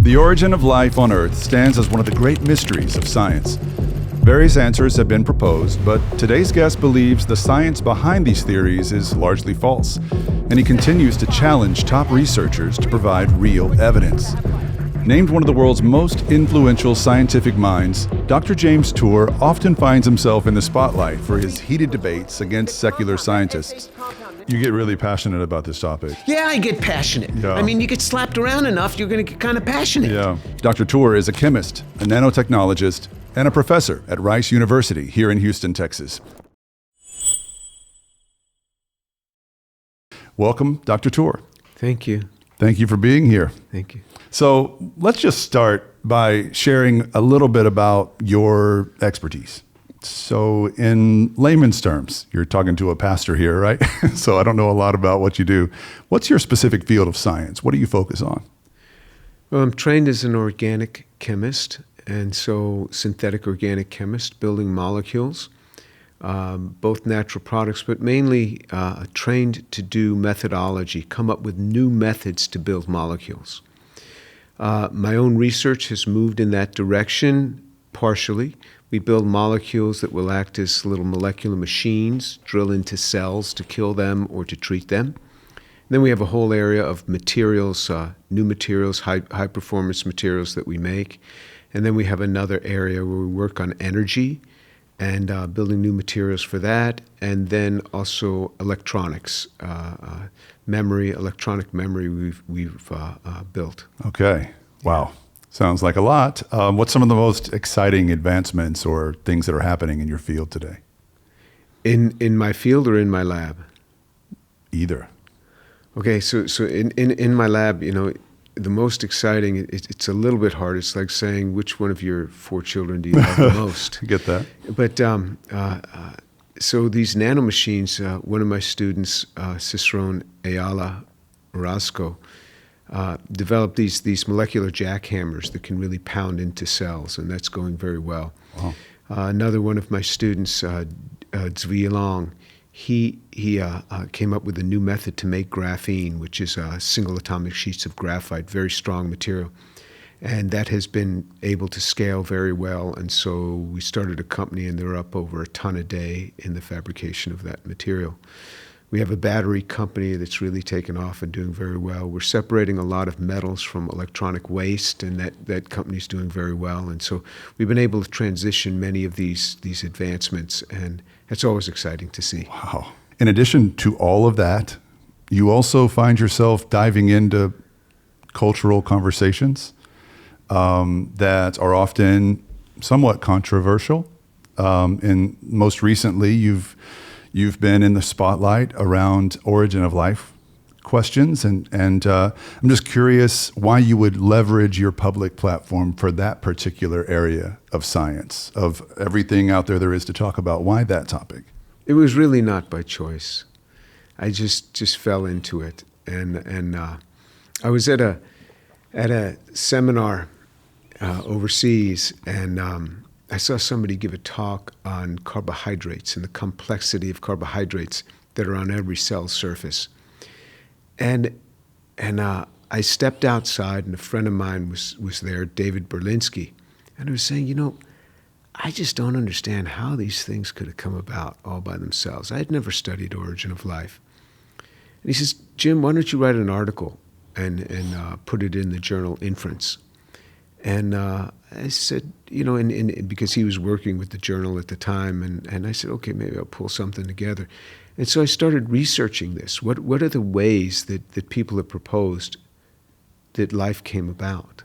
The origin of life on Earth stands as one of the great mysteries of science. Various answers have been proposed, but today's guest believes the science behind these theories is largely false, and he continues to challenge top researchers to provide real evidence. Named one of the world's most influential scientific minds, Dr. James Tour often finds himself in the spotlight for his heated debates against secular scientists. You get really passionate about this topic. Yeah, I get passionate. Yeah. I mean, you get slapped around enough, you're going to get kind of passionate. Yeah. Dr. Tour is a chemist, a nanotechnologist, and a professor at Rice University here in Houston, Texas. Welcome, Dr. Tour. Thank you. Thank you for being here. Thank you. So let's just start by sharing a little bit about your expertise. So in layman's terms, you're talking to a pastor here, right? So I don't know a lot about what you do. What's your specific field of science? What do you focus on? Well, I'm trained as an organic chemist, and so synthetic organic chemist, building molecules, both natural products, but mainly trained to do methodology, come up with new methods to build molecules. My own research has moved in that direction, partially. We build molecules that will act as little molecular machines, drill into cells to kill them or to treat them. Then we have a whole area of materials, new materials, high-performance materials that we make. And then we have another area where we work on energy and building new materials for that. And then also electronics, electronic memory we've built. Okay. Wow. Sounds like a lot. What's some of the most exciting advancements or things that are happening in your field today? In my field or in my lab? Either. Okay, so in my lab, you know, the most exciting, it's a little bit hard. It's like saying, which one of your 4 children do you love the most? Get that. But so these nanomachines, one of my students, Cicerone Ayala Orozco, developed these molecular jackhammers that can really pound into cells, and that's going very well. Wow. Another one of my students, Zvi Long, he came up with a new method to make graphene, which is single atomic sheets of graphite, very strong material. And that has been able to scale very well. And so we started a company, and they're up over a ton a day in the fabrication of that material. We have a battery company that's really taken off and doing very well. We're separating a lot of metals from electronic waste, and that company's doing very well. And so we've been able to transition many of these advancements, and it's always exciting to see. Wow. In addition to all of that, you also find yourself diving into cultural conversations that are often somewhat controversial. And most recently, You've been in the spotlight around origin of life questions, and I'm just curious why you would leverage your public platform for that particular area of science, of everything out there is to talk about. Why that topic? It was really not by choice. I just fell into it, and I was at a seminar overseas, and I saw somebody give a talk on carbohydrates and the complexity of carbohydrates that are on every cell surface. And I stepped outside, and a friend of mine was there, David Berlinski, and he was saying, you know, I just don't understand how these things could have come about all by themselves. I had never studied origin of life. And he says, Jim, why don't you write an article and put it in the journal Inference? And I said, you know, because he was working with the journal at the time, and I said, okay, maybe I'll pull something together. And so I started researching this. What are the ways that people have proposed that life came about?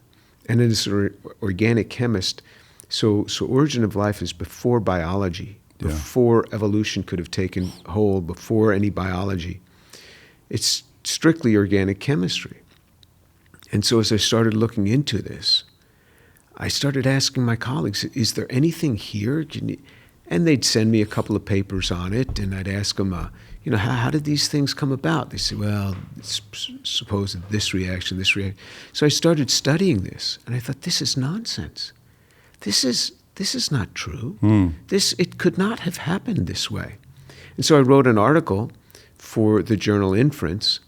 And as an organic chemist, so origin of life is before biology, before evolution could have taken hold, before any biology. It's strictly organic chemistry. And so as I started looking into this, I started asking my colleagues, is there anything here? And they'd send me a couple of papers on it, and I'd ask them, you know, how did these things come about? They said, well, it's supposed this reaction. So I started studying this, and I thought, this is nonsense. This is not true. It could not have happened this way. And so I wrote an article for the journal Inference,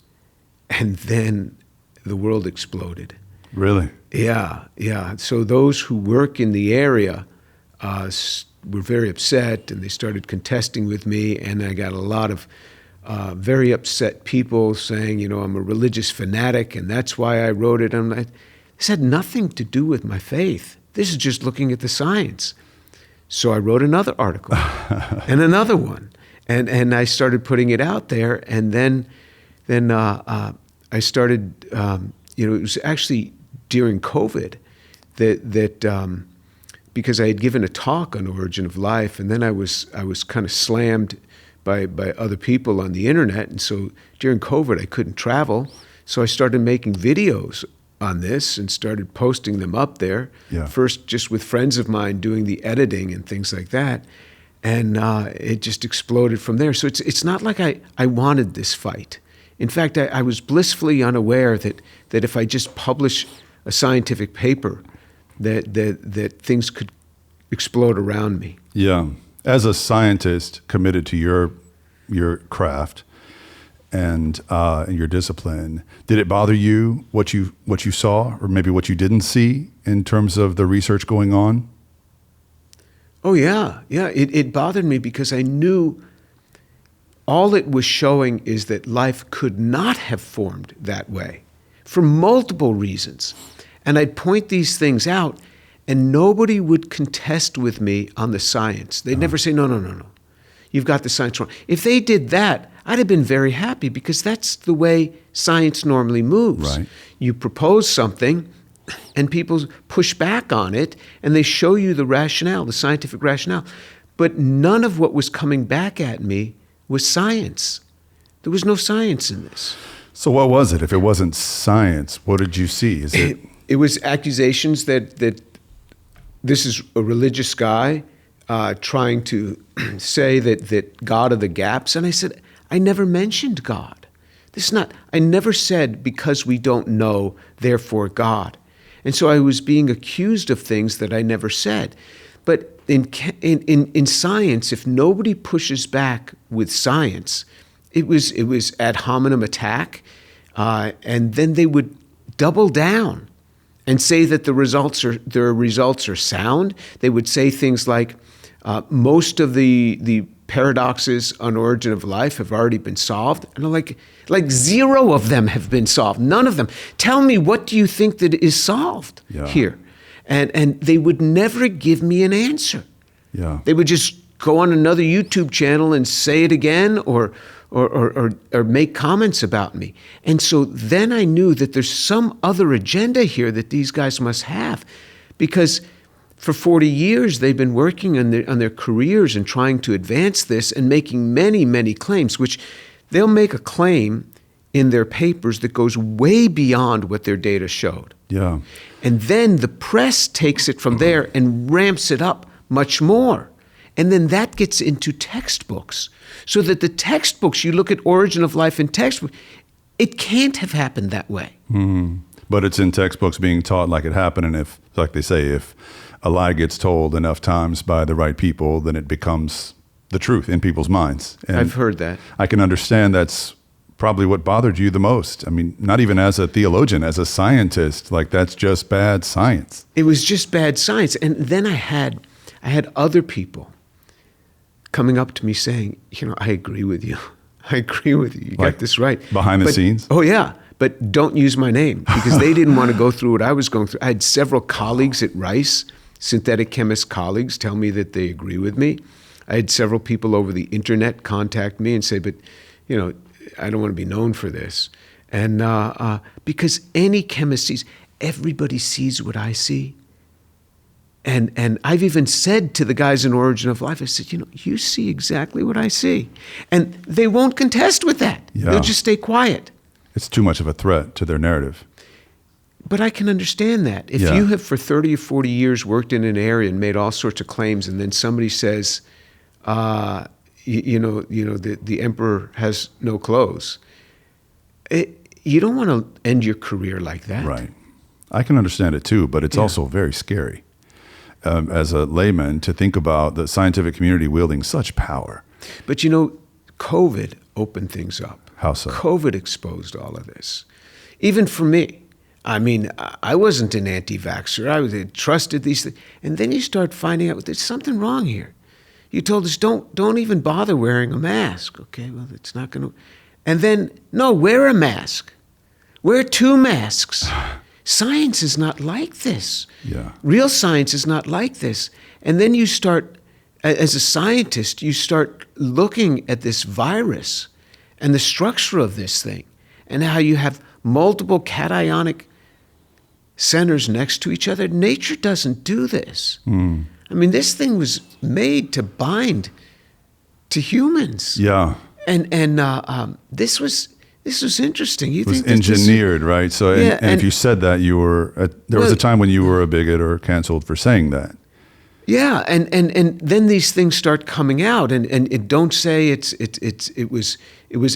and then the world exploded. Really? Yeah. So those who work in the area were very upset, and they started contesting with me, and I got a lot of very upset people saying, I'm a religious fanatic, and that's why I wrote it. And this had nothing to do with my faith. This is just looking at the science. So I wrote another article and another one, and I started putting it out there, and then I started. It was actually during COVID that because I had given a talk on origin of life, and then I was kind of slammed by other people on the internet, and so during COVID I couldn't travel, so I started making videos on this and started posting them up there. Yeah. First, just with friends of mine doing the editing and things like that, and it just exploded from there. So it's not like I wanted this fight. In fact, I was blissfully unaware that if I just publish a scientific paper, that things could explode around me. Yeah. As a scientist committed to your craft and your discipline, did it bother you what you saw, or maybe what you didn't see in terms of the research going on? Oh yeah. It bothered me because I knew all it was showing is that life could not have formed that way for multiple reasons. And I'd point these things out, and nobody would contest with me on the science. They'd never say, no. You've got the science wrong. If they did that, I'd have been very happy, because that's the way science normally moves. Right. You propose something, and people push back on it, and they show you the rationale, the scientific rationale. But none of what was coming back at me was science. There was no science in this. So what was it? If it wasn't science, what did you see? Is it? It was accusations that this is a religious guy trying to say that God are the gaps. And I said, I never mentioned God. I never said because we don't know, therefore God. And so I was being accused of things that I never said. But in science, if nobody pushes back with science, it was ad hominem attack, and then they would double down and say that their results are sound. They would say things like, most of the paradoxes on origin of life have already been solved. And I'm like zero of them have been solved. None of them. Tell me, what do you think that is solved here? And they would never give me an answer. Yeah. They would just go on another YouTube channel and say it again, or make comments about me. And so then I knew that there's some other agenda here that these guys must have, because for 40 years they've been working on their careers and trying to advance this and making many, many claims, which they'll make a claim in their papers that goes way beyond what their data showed. Yeah. And then the press takes it from there and ramps it up much more. And then that gets into textbooks. So that the textbooks, you look at origin of life in textbooks, it can't have happened that way. Mm-hmm. But it's in textbooks being taught like it happened. And if, like they say, if a lie gets told enough times by the right people, then it becomes the truth in people's minds. And I've heard that. I can understand that's probably what bothered you the most. I mean, not even as a theologian, as a scientist, like that's just bad science. It was just bad science. And then I had other people coming up to me saying, I agree with you. I agree with you. You got this right. Behind the scenes? Oh, yeah. But don't use my name, because they didn't want to go through what I was going through. I had several colleagues at Rice, synthetic chemist colleagues, tell me that they agree with me. I had several people over the internet contact me and say, but, I don't want to be known for this. And because any chemist sees, everybody sees what I see. And I've even said to the guys in Origin of Life, I said, you see exactly what I see. And they won't contest with that. Yeah. They'll just stay quiet. It's too much of a threat to their narrative. But I can understand that. If you have for 30 or 40 years worked in an area and made all sorts of claims, and then somebody says, the emperor has no clothes, you don't want to end your career like that. Right. I can understand it too, but it's also very scary. As a layman, to think about the scientific community wielding such power. But COVID opened things up. How so? COVID exposed all of this. Even for me, I mean, I wasn't an anti-vaxxer. I trusted these things. And then you start finding out there's something wrong here. You told us, don't even bother wearing a mask. Okay, well, it's not going to. And then, no, wear a mask. Wear 2 masks. Science is not like this. Yeah. Real science is not like this. And then you start, as a scientist, you start looking at this virus and the structure of this thing and how you have multiple cationic centers next to each other. Nature doesn't do this. I mean, this thing was made to bind to humans. Yeah. And this was interesting. You It was think that engineered, right? So, Yeah, and if you said that, you were there was a time when you were a bigot or canceled for saying that. Yeah, and then these things start coming out, and it don't say it was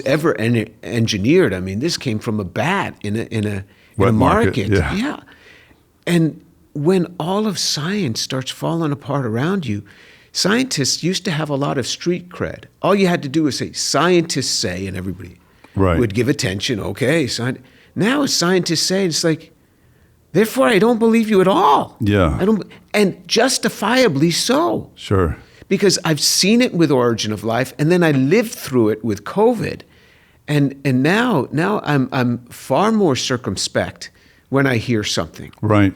ever engineered. I mean, this came from a bat in a Wet market. market, yeah. Yeah, and when all of science starts falling apart around you, scientists used to have a lot of street cred. All you had to do was say, "Scientists say," and everybody Right. would give attention. Okay, now as scientists say, it's like, therefore, I don't believe you at all. Yeah. I don't, and justifiably so. Sure. Because I've seen it with Origin of Life, and then I lived through it with COVID, and now I'm far more circumspect when I hear something. Right.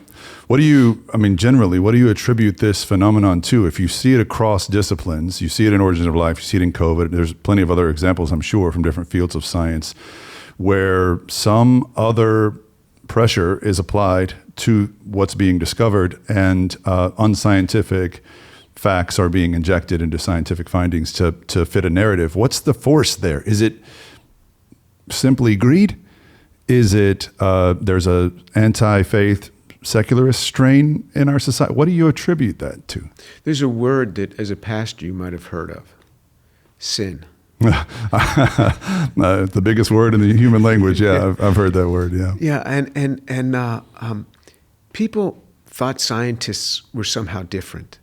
Generally, what do you attribute this phenomenon to? If you see it across disciplines, you see it in Origin of Life, you see it in COVID, there's plenty of other examples, I'm sure, from different fields of science, where some other pressure is applied to what's being discovered, and unscientific facts are being injected into scientific findings to fit a narrative. What's the force there? Is it simply greed? Is it there's a anti-faith secularist strain in our society? What do you attribute that to? There's a word that, as a pastor, you might have heard of: sin. The biggest word in the human language. Yeah, I've heard that word. Yeah. Yeah, and people thought scientists were somehow different,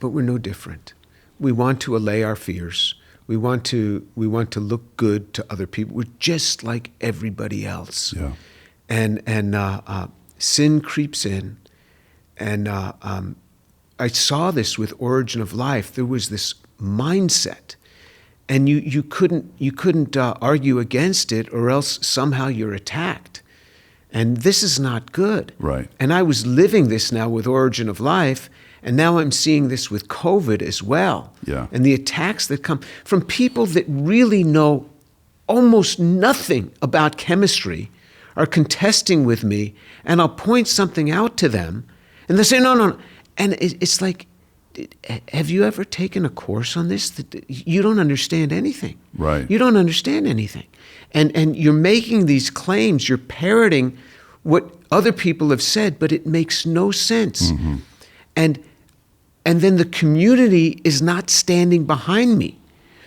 but we're no different. We want to allay our fears. We want to look good to other people. We're just like everybody else. Yeah. And sin creeps in, and I saw this with Origin of Life. There was this mindset, and you couldn't argue against it, or else somehow you're attacked. And this is not good. Right. And I was living this now with Origin of Life, and now I'm seeing this with COVID as well. Yeah. And the attacks that come from people that really know almost nothing about chemistry are contesting with me, and I'll point something out to them, and they say, no. And it's like, have you ever taken a course on this? You don't understand anything. Right. You don't understand anything. And you're making these claims, you're parroting what other people have said, but it makes no sense. Mm-hmm. And then the community is not standing behind me.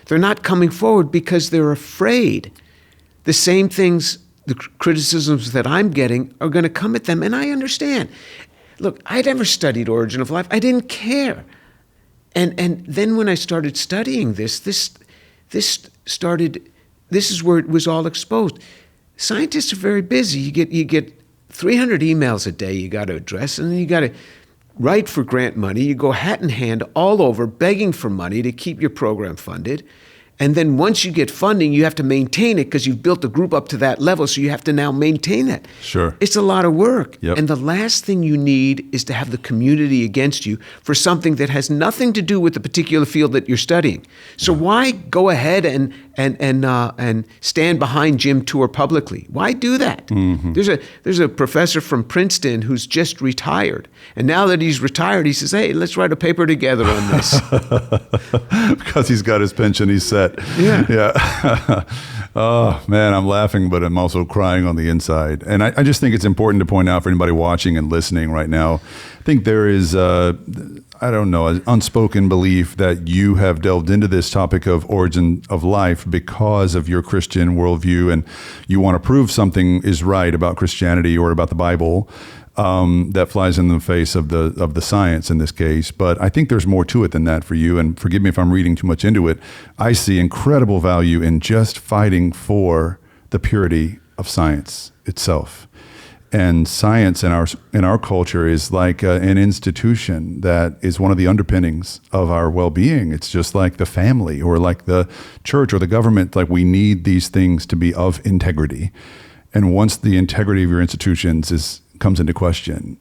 They're not coming forward because they're afraid the same things, the criticisms that I'm getting, are going to come at them. And I understand. Look, I never studied Origin of Life. I didn't care. And then when I started studying this is where it was all exposed. Scientists are very busy. You get 300 emails a day you got to address, and then you got to write for grant money. You go hat in hand all over begging for money to keep your program funded. And then once you get funding, you have to maintain it because you've built a group up to that level, so you have to now maintain that. Sure. It's a lot of work. Yep. And the last thing you need is to have the community against you for something that has nothing to do with the particular field that you're studying. So why go ahead and stand behind Jim Tour publicly? Why do that? Mm-hmm. There's a professor from Princeton who's just retired. And now that he's retired, he says, hey, let's write a paper together on this. Because he's got his pension, he's set. Yeah. Oh, man, I'm laughing, but I'm also crying on the inside. And I just think it's important to point out for anybody watching and listening right now, I think there is, an unspoken belief that you have delved into this topic of Origin of Life because of your Christian worldview, and you want to prove something is right about Christianity or about the Bible. That flies in the face of the science in this case. But I think there's more to it than that for you. And forgive me if I'm reading too much into it. I see incredible value in just fighting for the purity of science itself. And science in our culture is like an institution that is one of the underpinnings of our well-being. It's just like the family or like the church or the government. Like we need these things to be of integrity. And once the integrity of your institutions comes into question,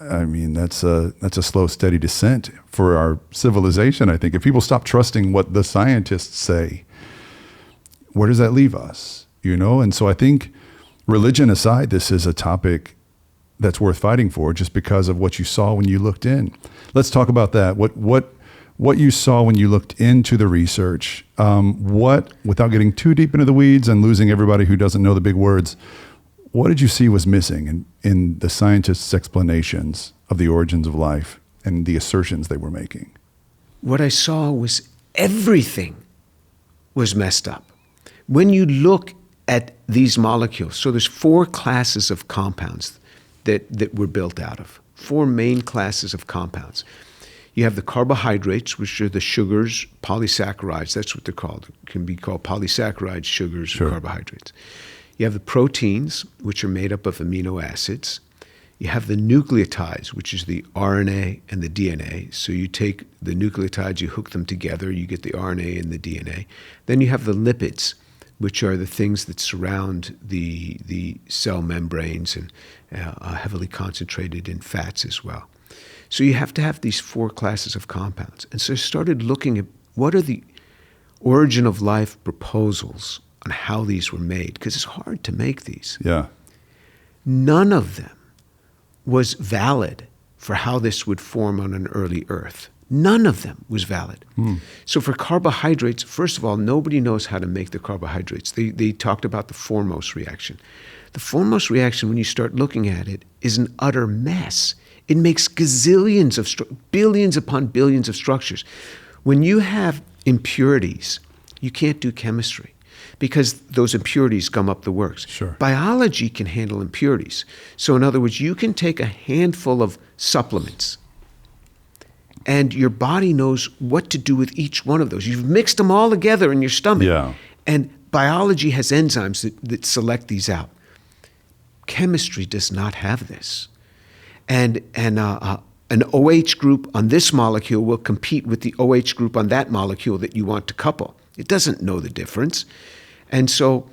I mean, that's a slow, steady descent for our civilization. I think if people stop trusting what the scientists say, where does that leave us? And so I think, religion aside, this is a topic that's worth fighting for just because of what you saw when you looked in. Let's talk about that. What you saw when you looked into the research, without getting too deep into the weeds and losing everybody who doesn't know the big words, what did you see was missing in the scientists' explanations of the origins of life and the assertions they were making? What I saw was everything was messed up. When you look at these molecules, so there's 4 classes of compounds that were built out of, 4 main classes of compounds. You have the carbohydrates, which are the sugars, polysaccharides, that's what they're called. It can be called polysaccharides, sugars, Sure. or carbohydrates. You have the proteins, which are made up of amino acids. You have the nucleotides, which is the RNA and the DNA. So you take the nucleotides, you hook them together, you get the RNA and the DNA. Then you have the lipids, which are the things that surround the cell membranes and are heavily concentrated in fats as well. So you have to have these 4 classes of compounds. And so I started looking at what are the origin of life proposals on how these were made, because it's hard to make these. Yeah. None of them was valid for how this would form on an early Earth. None of them was valid. So for carbohydrates, first of all, nobody knows how to make the carbohydrates. They talked about the foremost reaction. The foremost reaction, when you start looking at it, is an utter mess. It makes gazillions of, billions upon billions of structures. When you have impurities, you can't do chemistry because those impurities gum up the works. Sure. Biology can handle impurities. So in other words, you can take a handful of supplements and your body knows what to do with each one of those. You've mixed them all together in your stomach. Yeah. And biology has enzymes that select these out. Chemistry does not have this. And an OH group on this molecule will compete with the OH group on that molecule that you want to couple. It doesn't know the difference. And so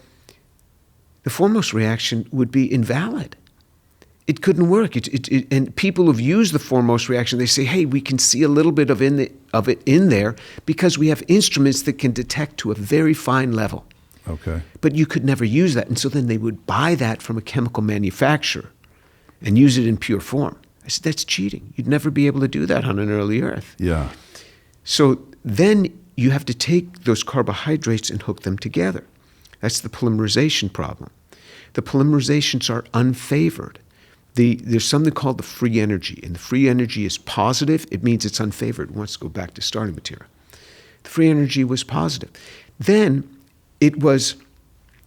the foremost reaction would be invalid. It couldn't work. And people who've used the foremost reaction, they say, hey, we can see a little bit of it in there because we have instruments that can detect to a very fine level. Okay. But you could never use that. And so then they would buy that from a chemical manufacturer and use it in pure form. I said, that's cheating. You'd never be able to do that on an early Earth. Yeah. So then you have to take those carbohydrates and hook them together. That's the polymerization problem. The polymerizations are unfavored. There's something called the free energy, and the free energy is positive. It means it's unfavored. It wants to go back to starting material. The free energy was positive. Then it was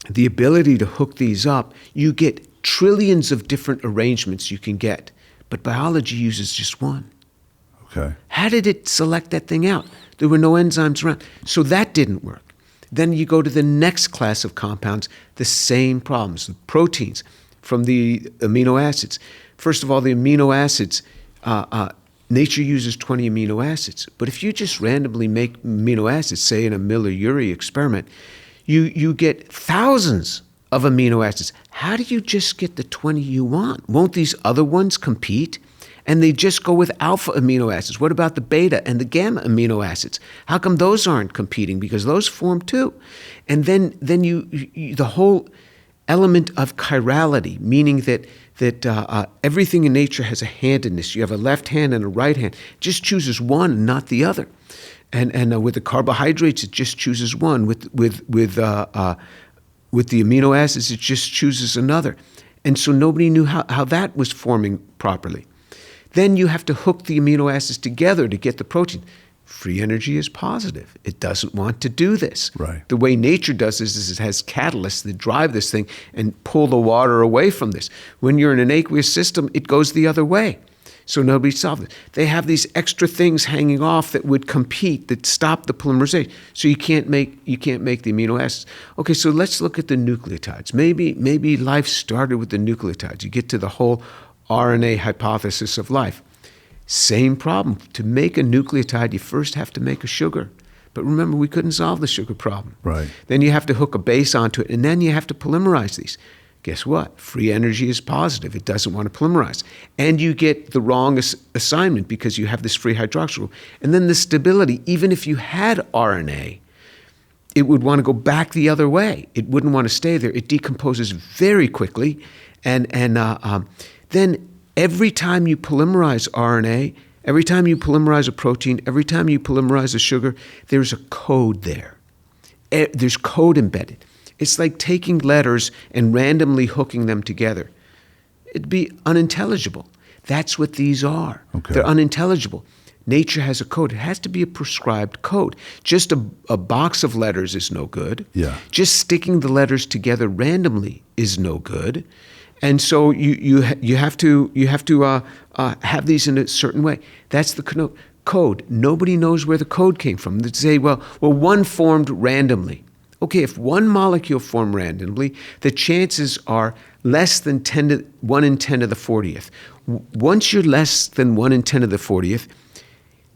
the ability to hook these up. You get trillions of different arrangements you can get, but biology uses just one. Okay. How did it select that thing out? There were no enzymes around. So that didn't work. Then you go to the next class of compounds, the same problems, the proteins from the amino acids. First of all, the amino acids, nature uses 20 amino acids. But if you just randomly make amino acids, say in a Miller-Urey experiment, you get thousands of amino acids. How do you just get the 20 you want? Won't these other ones compete? And they just go with alpha amino acids. What about the beta and the gamma amino acids? How come those aren't competing? Because those form too. And then you the whole element of chirality, meaning that everything in nature has a handedness. You have a left hand and a right hand. It just chooses one, not the other. And with the carbohydrates, it just chooses one. With the amino acids, it just chooses another. And so nobody knew how that was forming properly. Then you have to hook the amino acids together to get the protein. Free energy is positive. It doesn't want to do this. Right. The way nature does this is it has catalysts that drive this thing and pull the water away from this. When you're in an aqueous system, it goes the other way. So nobody solved it. They have these extra things hanging off that would compete, that stop the polymerization. So you can't make the amino acids. Okay, so let's look at the nucleotides. Maybe life started with the nucleotides. You get to the whole RNA hypothesis of life. Same problem. To make a nucleotide, you first have to make a sugar. But remember, we couldn't solve the sugar problem. Right. Then you have to hook a base onto it, and then you have to polymerize these. Guess what? Free energy is positive. It doesn't want to polymerize. And you get the wrong assignment because you have this free hydroxyl. And then the stability, even if you had RNA, it would want to go back the other way. It wouldn't want to stay there. It decomposes very quickly. And then every time you polymerize RNA, every time you polymerize a protein, every time you polymerize a sugar, there's a code there. There's code embedded. It's like taking letters and randomly hooking them together. It'd be unintelligible. That's what these are. Okay. They're unintelligible. Nature has a code. It has to be a prescribed code. Just a box of letters is no good. Yeah. Just sticking the letters together randomly is no good. And so you have to have these in a certain way. That's the code. Nobody knows where the code came from. They say, well, one formed randomly. Okay, if one molecule formed randomly, the chances are less than 1 in 10 to the 40th. Once you're less than 1 in 10 to the 40th,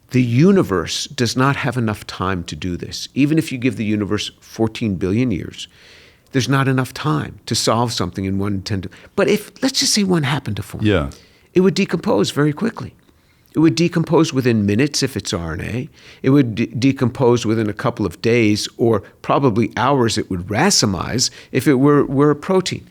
the universe does not have enough time to do this. Even if you give the universe 14 billion years, there's not enough time to solve something in 1 in 10 to... But let's just say one happened to form. Yeah. It would decompose very quickly. It would decompose within minutes if it's RNA. It would decompose within a couple of days, or probably hours. It would racemize if it were a protein.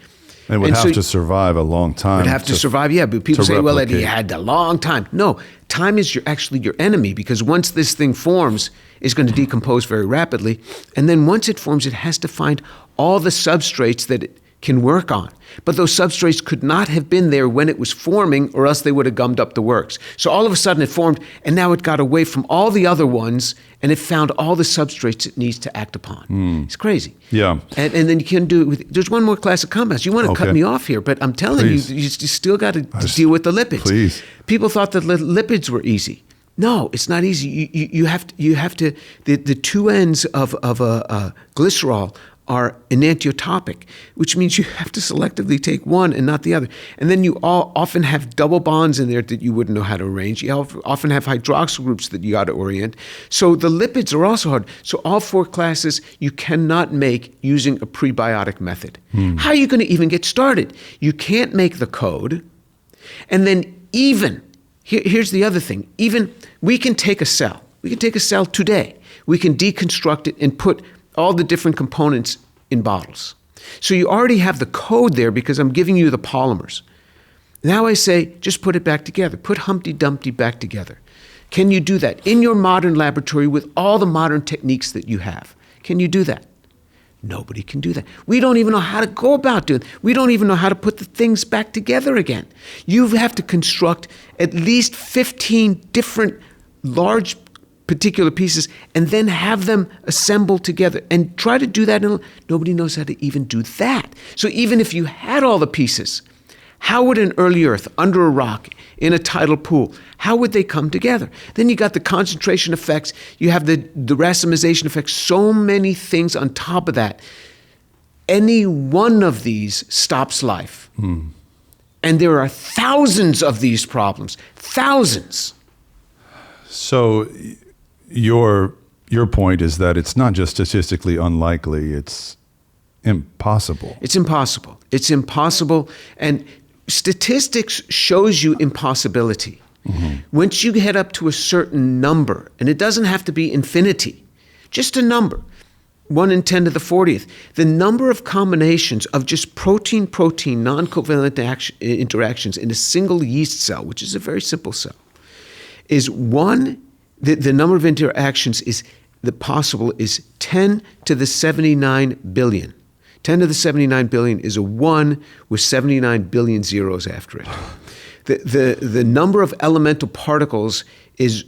And would have to survive a long time. Would have to survive, yeah. But people say, well, replicate. it had a long time. No, time is actually your enemy, because once this thing forms, it's going to decompose very rapidly. And then once it forms, it has to find all the substrates that it can work on. But those substrates could not have been there when it was forming, or else they would have gummed up the works. So all of a sudden it formed, and now it got away from all the other ones, and it found all the substrates it needs to act upon. It's crazy. Yeah. And then you can do it with, there's one more class of compounds. You want to cut me off here, but I'm telling Please. you still got to deal with the lipids. Please. People thought that lipids were easy. No, it's not easy. You have to the two ends of a glycerol are enantiotopic, which means you have to selectively take one and not the other. And then you often have double bonds in there that you wouldn't know how to arrange. You often have hydroxyl groups that you got to orient. So the lipids are also hard. So all 4 classes you cannot make using a prebiotic method. How are you going to even get started? You can't make the code. And then here's the other thing. Even we can take a cell. We can take a cell today. We can deconstruct it and put all the different components in bottles. So you already have the code there because I'm giving you the polymers. Now I say, just put it back together. Put Humpty Dumpty back together. Can you do that in your modern laboratory with all the modern techniques that you have? Can you do that? Nobody can do that. We don't even know how to go about doing it. We don't even know how to put the things back together again. You have to construct at least 15 different large particular pieces and then have them assembled together and try to do that. Nobody knows how to even do that. So even if you had all the pieces, how would an early Earth under a rock in a tidal pool, how would they come together? Then you got the concentration effects, you have the racemization effects, so many things on top of that. Any one of these stops life. And there are thousands of these problems, thousands. So your point is that it's not just statistically unlikely, it's impossible. It's impossible. It's impossible. And statistics shows you impossibility. Once you get up to a certain number, and it doesn't have to be infinity, just a number, 1 in 10 to the 40th, the number of combinations of just protein-protein non-covalent interactions in a single yeast cell, which is a very simple cell, is the number of interactions is possible is 10 to the 79 billion. 10 to the 79 billion is a 1 with 79 billion zeros after it. The number of elemental particles is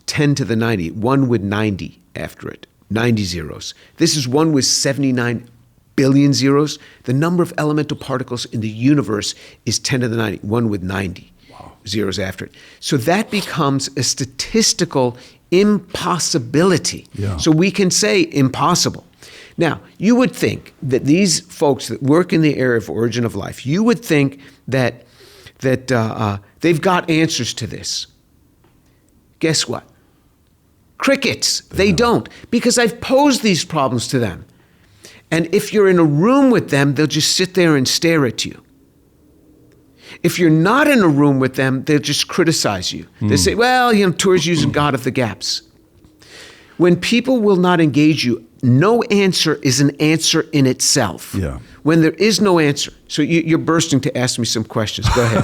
10 to the 90, 1 with 90 after it, 90 zeros. This is 1 with 79 billion zeros. The number of elemental particles in the universe is 10 to the 90, 1 with 90. Wow. zeros after it. So that becomes a statistical impossibility. Yeah. So we can say impossible. Now, you would think that these folks that work in the area of origin of life, you would think that they've got answers to this. Guess what? Crickets. They don't, because I've posed these problems to them. And if you're in a room with them, they'll just sit there and stare at you. If you're not in a room with them, they'll just criticize you. They say, well, Tour's using God of the gaps. When people will not engage you, no answer is an answer in itself. Yeah. When there is no answer. So you're bursting to ask me some questions. Go ahead.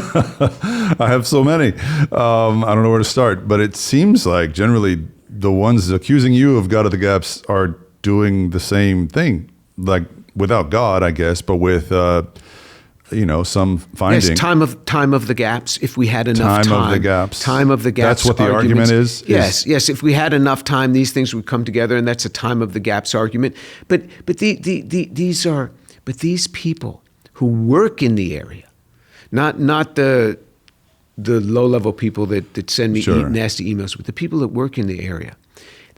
I have so many. I don't know where to start, but it seems like generally the ones accusing you of God of the gaps are doing the same thing, like without God, I guess, but with some finding. Yes, time of the gaps. If we had enough time. Time of the gaps. Time of the gaps. That's what the argument is? Yes. If we had enough time, these things would come together, and that's a time of the gaps argument. But these people who work in the area, not the low-level people that send me nasty emails, but the people that work in the area,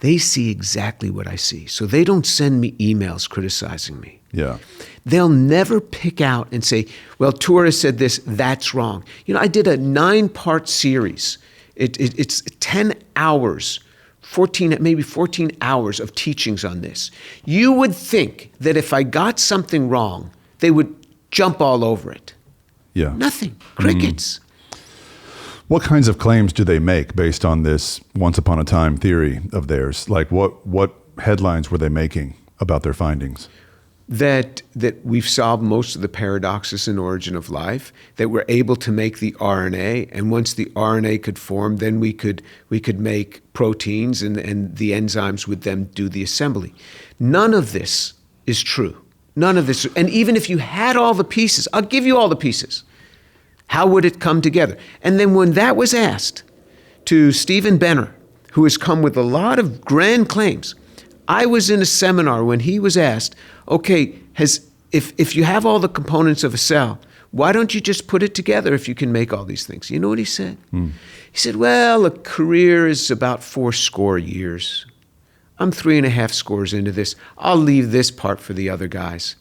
they see exactly what I see. So they don't send me emails criticizing me. Yeah. They'll never pick out and say, well, Tour has said this, that's wrong. I did a 9-part series. It's 10 hours, 14 hours of teachings on this. You would think that if I got something wrong, they would jump all over it. Yeah. Nothing. Crickets. What kinds of claims do they make based on this once upon a time theory of theirs? Like what headlines were they making about their findings? That we've solved most of the paradoxes in origin of life, that we're able to make the RNA, and once the RNA could form, then we could make proteins, and the enzymes would then do the assembly. None of this is true. None of this. And even if you had all the pieces, I'll give you all the pieces. How would it come together? And then when that was asked to Stephen Benner, who has come with a lot of grand claims, I was in a seminar when he was asked, okay, if you have all the components of a cell, why don't you just put it together if you can make all these things? You know what he said? He said, well, a career is about 80 years. I'm 3.5 scores into this. I'll leave this part for the other guys.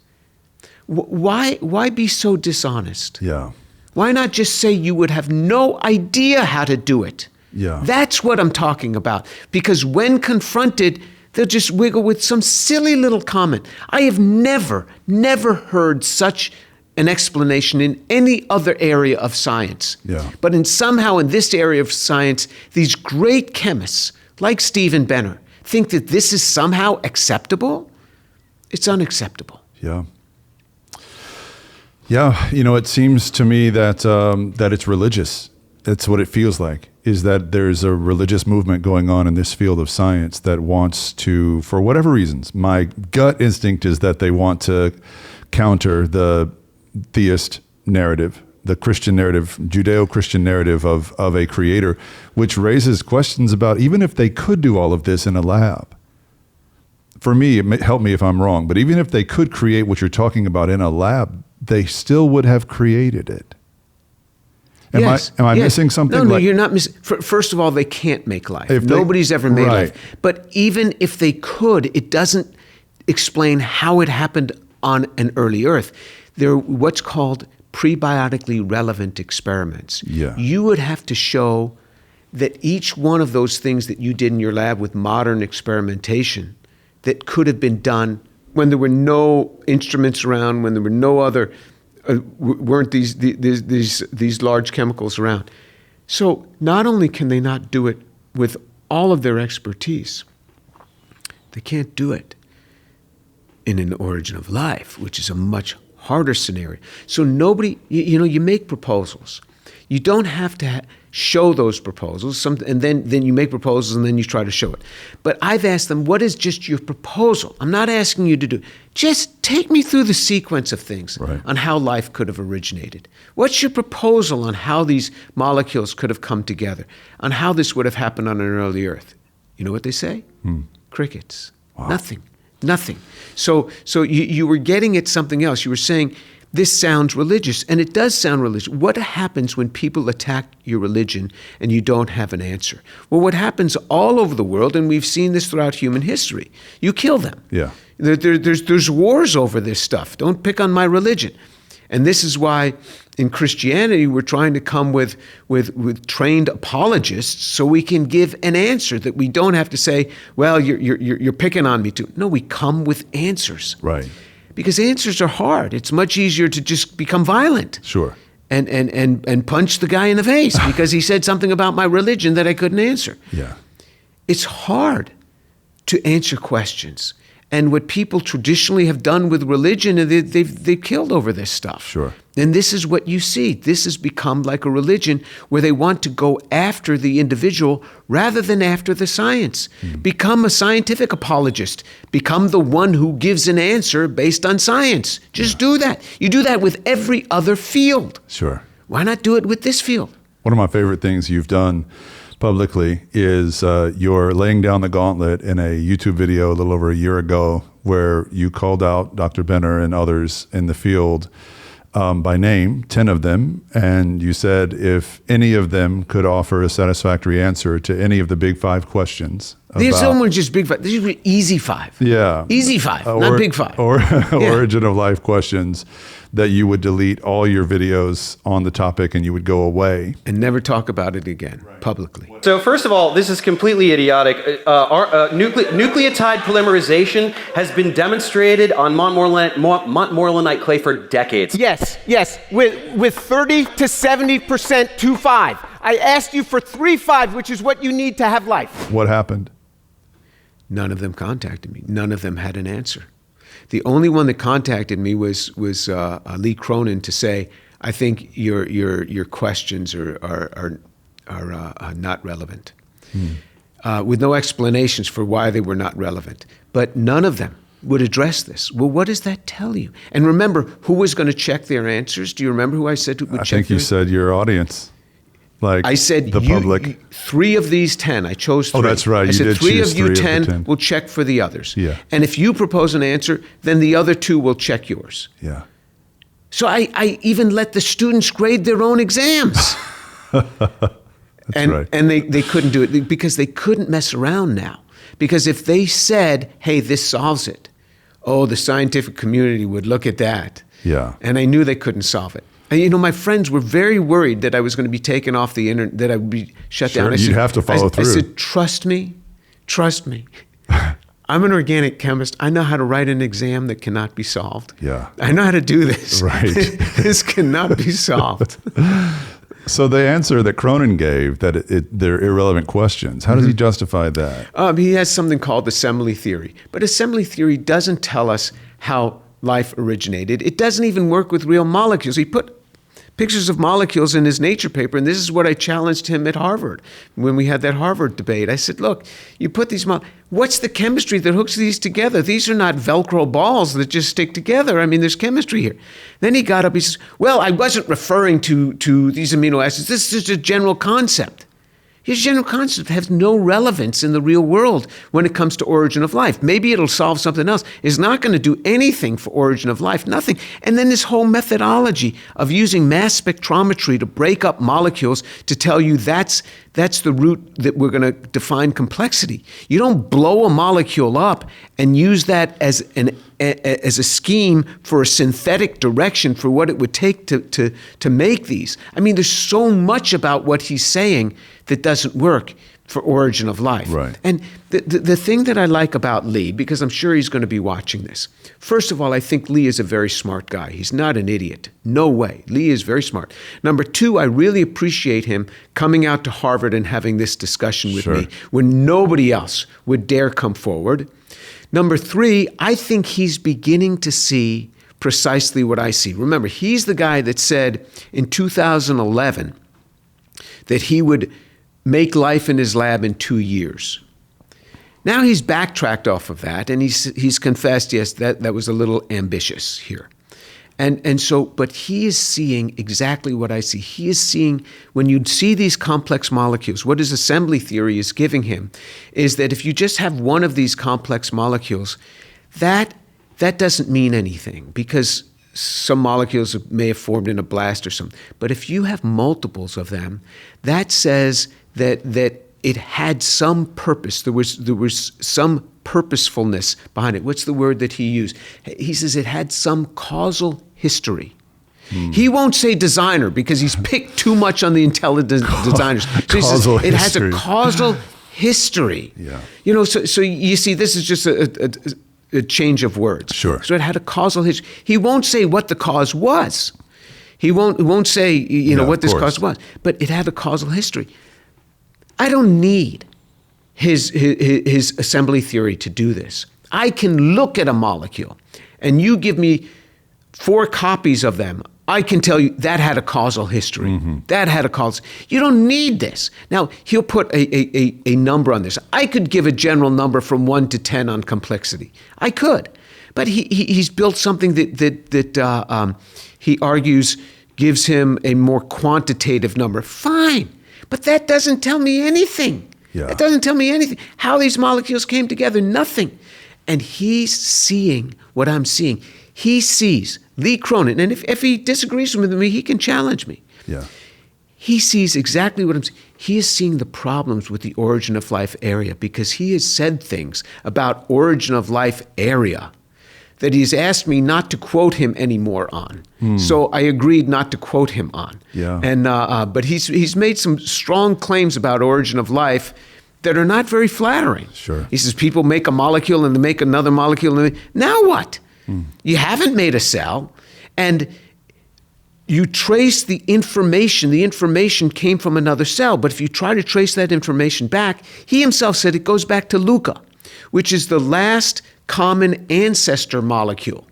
Why be so dishonest? Yeah. Why not just say you would have no idea how to do it? Yeah. That's what I'm talking about. Because when confronted, they'll just wiggle with some silly little comment. I have never heard such an explanation in any other area of science. Yeah. But somehow in this area of science, these great chemists, like Stephen Benner, think that this is somehow acceptable. It's unacceptable. Yeah. Yeah, it seems to me that it's religious. That's what it feels like, is that there's a religious movement going on in this field of science that wants to, for whatever reasons, my gut instinct is that they want to counter the theist narrative, the Christian narrative, Judeo-Christian narrative of a creator, which raises questions about even if they could do all of this in a lab. For me, help me if I'm wrong, but even if they could create what you're talking about in a lab, they still would have created it. Am I missing something? No, you're not missing. First of all, they can't make life. Nobody's ever made life. But even if they could, it doesn't explain how it happened on an early Earth. They're what's called prebiotically relevant experiments. Yeah. You would have to show that each one of those things that you did in your lab with modern experimentation that could have been done when there were no instruments around, when there were no other, weren't these large chemicals around. So not only can they not do it with all of their expertise, they can't do it in an origin of life, which is a much harder scenario. So nobody, you make proposals. You don't have to show those proposals, and then you make proposals and then you try to show it. But I've asked them, what is just your proposal? I'm not asking you to do. Just take me through the sequence of things on how life could have originated. What's your proposal on how these molecules could have come together, on how this would have happened on an early Earth? You know what they say? Crickets. Wow. Nothing. So you were getting at something else. You were saying this sounds religious, and it does sound religious. What happens when people attack your religion and you don't have an answer? Well, what happens all over the world, and we've seen this throughout human history, you kill them. Yeah. There's wars over this stuff. Don't pick on my religion. And this is why in Christianity we're trying to come with trained apologists so we can give an answer, that we don't have to say, well, you're picking on me too. No, we come with answers. Right. Because answers are hard. It's much easier to just become violent. Sure. And punch the guy in the face because he said something about my religion that I couldn't answer. Yeah. It's hard to answer questions. And what people traditionally have done with religion, they've killed over this stuff. Sure. And this is what you see. This has become like a religion where they want to go after the individual rather than after the science. Become a scientific apologist. Become the one who gives an answer based on science. Just do that. You do that with every other field. Sure. Why not do it with this field? One of my favorite things you've done publicly is you're laying down the gauntlet in a YouTube video a little over a year ago where you called out Dr. Benner and others in the field by name, 10 of them, and you said if any of them could offer a satisfactory answer to any of the big 5 questions. These are just big 5. These are easy 5. Yeah. Easy 5, not big 5. Or Yeah. origin of life questions, that you would delete all your videos on the topic and you would go away. And never talk about it again publicly. So first of all, this is completely idiotic. Nucleotide polymerization has been demonstrated on Montmorillonite clay for decades. Yes, with 30 to 70% 2-5. I asked you for 3-5, which is what you need to have life. What happened? None of them contacted me. None of them had an answer. The only one that contacted me was Lee Cronin to say, I think your questions are not relevant, with no explanations for why they were not relevant. But none of them would address this. Well, what does that tell you? And remember, who was going to check their answers? Do you remember who I said would check? I think you said your audience. Like I said the public. 3 of these 10. I chose 3. Oh, that's right. I You said did 3 choose of you 3 of the 10 10. will check for the others. Yeah. And if you propose an answer, then the other 2 will check yours. Yeah. So I even let the students grade their own exams. That's right. And they couldn't do it because they couldn't mess around now. Because if they said, hey, this solves it, oh, the scientific community would look at that. Yeah. And I knew they couldn't solve it. And, my friends were very worried that I was going to be taken off the internet, that I would be shut Sure, down. you'd have to follow through. I said, trust me. I'm an organic chemist. I know how to write an exam that cannot be solved. Yeah. I know how to do this. Right. This cannot be solved. So the answer that Cronin gave, that they're irrelevant questions, how does he justify that? He has something called assembly theory. But assembly theory doesn't tell us how life originated. It doesn't even work with real molecules. He put pictures of molecules in his Nature paper, and this is what I challenged him at Harvard when we had that Harvard debate. I said, look, you put these what's the chemistry that hooks these together? These are not Velcro balls that just stick together. I mean, there's chemistry here. Then he got up, he says, well, I wasn't referring to these amino acids. This is just a general concept. His general concept has no relevance in the real world when it comes to origin of life. Maybe it'll solve something else. It's not going to do anything for origin of life, nothing. And then this whole methodology of using mass spectrometry to break up molecules to tell you that's the route that we're going to define complexity. You don't blow a molecule up and use that as a scheme for a synthetic direction for what it would take to make these. I mean, there's so much about what he's saying that doesn't work for origin of life. Right. And the thing that I like about Lee, because I'm sure he's going to be watching this, first of all, I think Lee is a very smart guy. He's not an idiot. No way. Lee is very smart. Number 2, I really appreciate him coming out to Harvard and having this discussion with me when nobody else would dare come forward. Number 3, I think he's beginning to see precisely what I see. Remember, he's the guy that said in 2011 that he would make life in his lab in 2 years. Now he's backtracked off of that, and he's confessed, yes, that was a little ambitious here. And so, but he is seeing exactly what I see. He is seeing, when you see these complex molecules, what his assembly theory is giving him is that if you just have one of these complex molecules, that doesn't mean anything, because some molecules may have formed in a blast or something. But if you have multiples of them, that says that it had some purpose. There was some purposefulness behind it. What's the word that he used? He says it had some causal history. He won't say designer because he's picked too much on the intelligent designers. So he says it has a causal history. Yeah. You know, so you see, this is just a change of words. Sure. So it had a causal history. He won't say what the cause was. He won't say, you know, what this cause was. But it had a causal history. I don't need his assembly theory to do this. I can look at a molecule, and you give me 4 copies of them. I can tell you that had a causal history. Mm-hmm. That had a causal. You don't need this. Now, he'll put a number on this. I could give a general number from 1 to 10 on complexity. I could. But he's built something that he argues gives him a more quantitative number. Fine. But that doesn't tell me anything. Yeah. It doesn't tell me anything. How these molecules came together, nothing. And he's seeing what I'm seeing. He sees Lee Cronin, and if he disagrees with me, he can challenge me. Yeah. He sees exactly what I'm seeing. He is seeing the problems with the origin of life area because he has said things about origin of life area that he's asked me not to quote him anymore on. So I agreed not to quote him on. Yeah. And but he's made some strong claims about origin of life that are not very flattering. Sure. He says people make a molecule and they make another molecule. And now what? You haven't made a cell, and you trace the information came from another cell. But if you try to trace that information back, he himself said it goes back to LUCA, which is the last common ancestor molecule.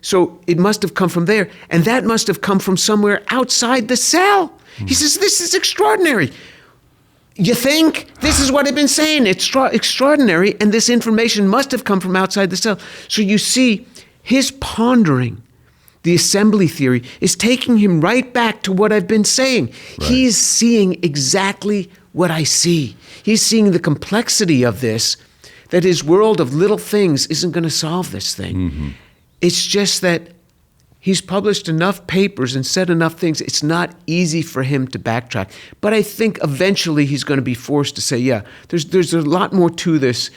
So it must have come from there, and that must have come from somewhere outside the cell. He says, this is extraordinary. You think? This is what I've been saying. It's extraordinary, and this information must have come from outside the cell. So you see, his pondering the assembly theory is taking him right back to what I've been saying. Right. He is seeing exactly what I see. He's seeing the complexity of this, that his world of little things isn't going to solve this thing. Mm-hmm. It's just that he's published enough papers and said enough things. It's not easy for him to backtrack. But I think eventually he's going to be forced to say, yeah, there's a lot more to this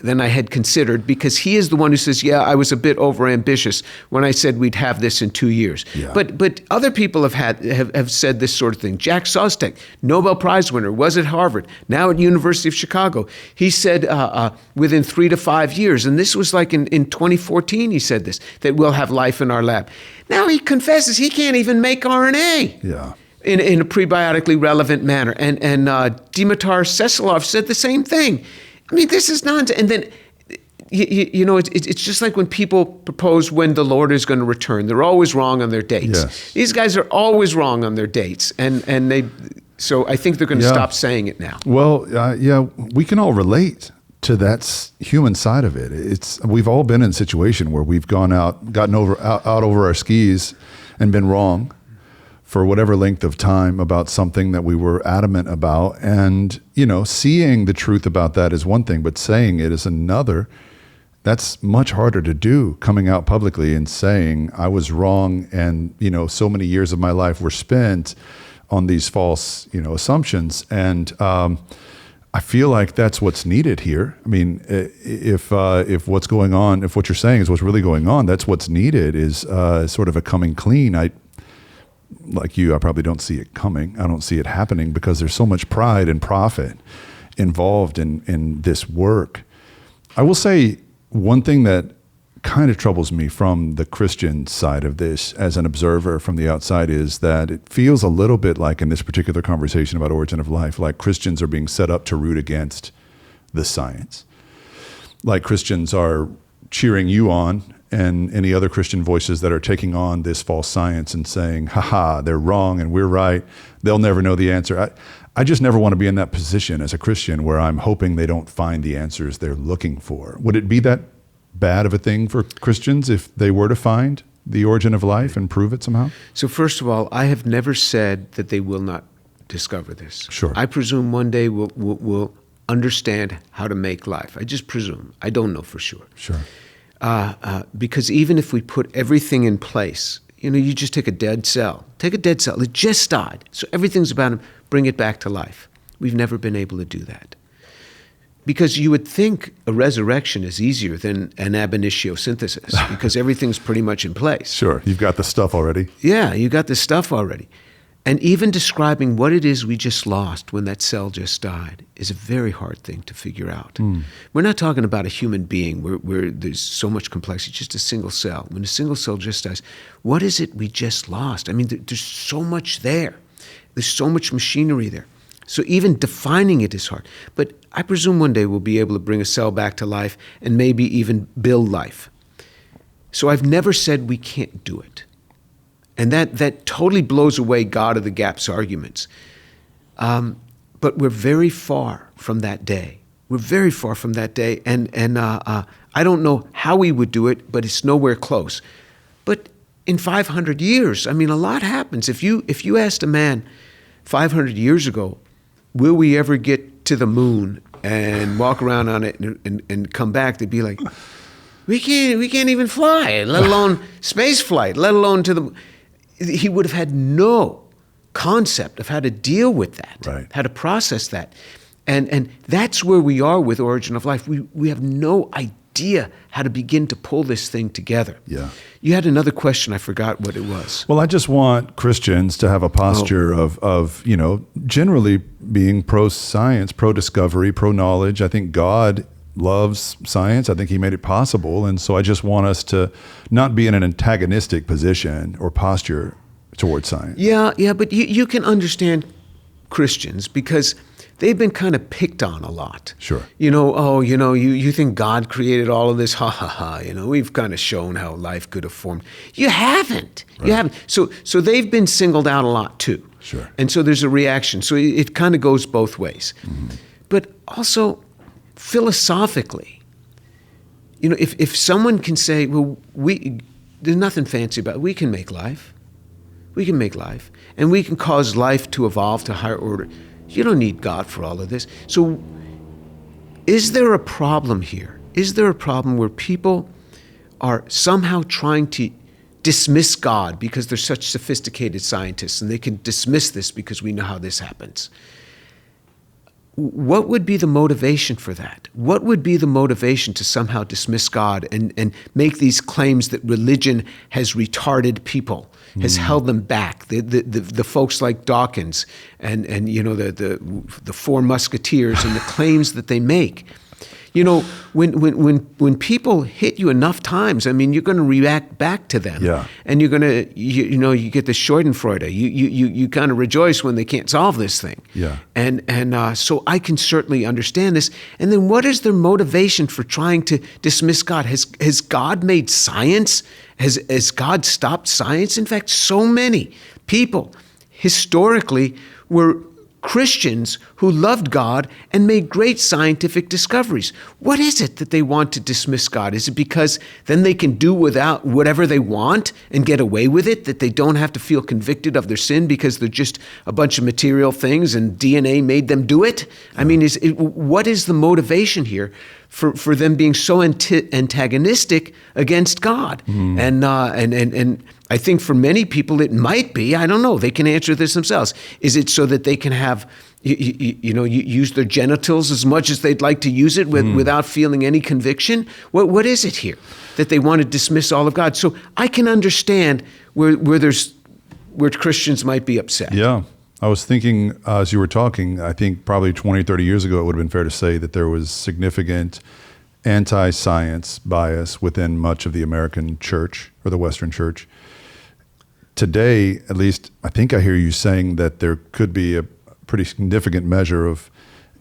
than I had considered, because he is the one who says, yeah, I was a bit overambitious when I said we'd have this in 2 years. Yeah. But other people have said this sort of thing. Jack Sostek, Nobel Prize winner, was at Harvard, now at University of Chicago. He said within 3 to 5 years, and this was like in 2014 he said this, that we'll have life in our lab. Now he confesses he can't even make RNA. Yeah. In a prebiotically relevant manner. And Dimitar Seselov said the same thing. I mean, this is nonsense. And then, you know, it's just like when people propose when the Lord is going to return. They're always wrong on their dates. Yes. These guys are always wrong on their dates. So I think they're going to stop saying it now. Well, yeah, we can all relate to that human side of it. We've all been in a situation where we've gotten over our skis and been wrong for whatever length of time about something that we were adamant about. And, you know, seeing the truth about that is one thing, but saying it is another. That's much harder to do, coming out publicly and saying I was wrong, and, you know, so many years of my life were spent on these false, you know, assumptions. And I feel like that's what's needed here. I mean, if what's going on, if what you're saying is what's really going on, that's what's needed is sort of a coming clean. Like you, I probably don't see it coming. I don't see it happening because there's so much pride and profit involved in this work. I will say one thing that kind of troubles me from the Christian side of this as an observer from the outside is that it feels a little bit like in this particular conversation about origin of life, like Christians are being set up to root against the science. Like Christians are cheering you on and any other Christian voices that are taking on this false science and saying, haha, they're wrong and we're right. They'll never know the answer. I just never want to be in that position as a Christian where I'm hoping they don't find the answers they're looking for. Would it be that bad of a thing for Christians if they were to find the origin of life and prove it somehow? So first of all, I have never said that they will not discover this. Sure. I presume one day we'll understand how to make life. I just presume. I don't know for sure. Sure. Because even if we put everything in place, you just take a dead cell. Take a dead cell. It just died. So everything's about to bring it back to life. We've never been able to do that. Because you would think a resurrection is easier than an ab initio synthesis, because everything's pretty much in place. Sure, you've got the stuff already. Yeah, you got the stuff already. And even describing what it is we just lost when that cell just died is a very hard thing to figure out. We're not talking about a human being where there's so much complexity, just a single cell. When a single cell just dies, what is it we just lost? I mean, there's so much there. There's so much machinery there. So even defining it is hard. But I presume one day we'll be able to bring a cell back to life and maybe even build life. So I've never said we can't do it. And that totally blows away God of the gaps arguments. But we're very far from that day. We're very far from that day. And I don't know how we would do it, but it's nowhere close. But in 500 years, I mean, a lot happens. If you asked a man 500 years ago, will we ever get to the moon and walk around on it and come back? They'd be like, we can't even fly, let alone space flight, let alone to the. He would have had no concept of how to deal with that, right, how to process that, and that's where we are with Origin of Life. We have no idea how to begin to pull this thing together. Yeah. You had another question. I forgot what it was. Well, I just want Christians to have a posture of generally being pro-science, pro-discovery, pro-knowledge. I think God loves science. I think he made it possible. And so I just want us to not be in an antagonistic position or posture towards science. Yeah, but you can understand Christians because they've been kind of picked on a lot. Sure. You think God created all of this? Ha, ha, ha. We've kind of shown how life could have formed. You haven't. Right. You haven't. So they've been singled out a lot too. Sure. And so there's a reaction. So it kind of goes both ways. Mm-hmm. But also, philosophically, if someone can say, well, there's nothing fancy about it. We can make life. We can make life. And we can cause life to evolve to higher order. You don't need God for all of this. So is there a problem here? Is there a problem where people are somehow trying to dismiss God because they're such sophisticated scientists and they can dismiss this because we know how this happens? What would be the motivation for that? What would be the motivation to somehow dismiss God and make these claims that religion has retarded people, has held them back? The folks like Dawkins and the Four Musketeers and the claims that they make. When people hit you enough times, I mean, you're going to react back to them. Yeah. And you're going to, you get the Schadenfreude. You kind of rejoice when they can't solve this thing. Yeah. And so I can certainly understand this. And then what is their motivation for trying to dismiss God? Has God made science? Has God stopped science? In fact, so many people historically were Christians who loved God and made great scientific discoveries. What is it that they want to dismiss God? Is it because then they can do without whatever they want and get away with it, that they don't have to feel convicted of their sin because they're just a bunch of material things and DNA made them do it? I mean, what is the motivation here for them being so antagonistic against God? And I think for many people it might be, I don't know, they can answer this themselves. Is it so that they can have, use their genitals as much as they'd like to use it without feeling any conviction? What is it here that they want to dismiss all of God? So I can understand where Christians might be upset. Yeah. I was thinking as you were talking, I think probably 20, 30 years ago, it would have been fair to say that there was significant anti-science bias within much of the American church or the Western church. Today, at least, I think I hear you saying that there could be a pretty significant measure of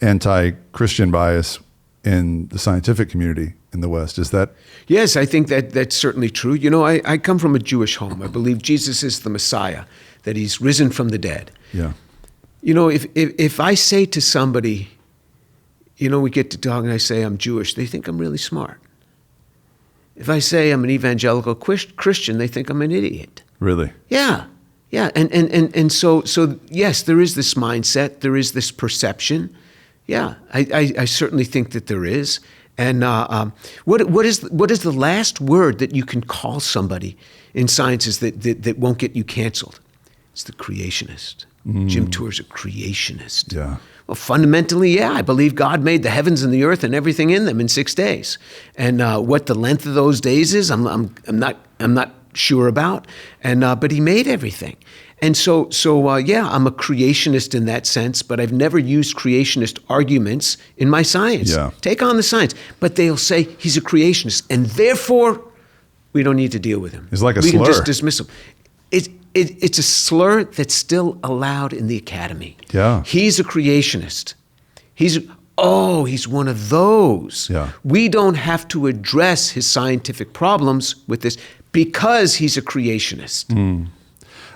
anti-Christian bias in the scientific community in the West. Is that? Yes, I think that's certainly true. I come from a Jewish home. I believe Jesus is the Messiah, that he's risen from the dead. Yeah. If I say to somebody, we get to talk and I say I'm Jewish, they think I'm really smart. If I say I'm an evangelical Christian, they think I'm an idiot. Really? Yeah. And so yes, there is this mindset, there is this perception. Yeah, I certainly think that there is. And what is the last word that you can call somebody in sciences that won't get you canceled? It's the creationist. Jim Tour's a creationist. Yeah. Well, fundamentally, yeah, I believe God made the heavens and the earth and everything in them in 6 days. And what the length of those days is, I'm not sure about. And but He made everything. And so yeah, I'm a creationist in that sense, but I've never used creationist arguments in my science. Yeah. Take on the science. But they'll say he's a creationist, and therefore we don't need to deal with him. It's like a we slur. can just dismiss him. It's a slur that's still allowed in the academy. Yeah. He's a creationist. He's one of those. Yeah. We don't have to address his scientific problems with this because he's a creationist.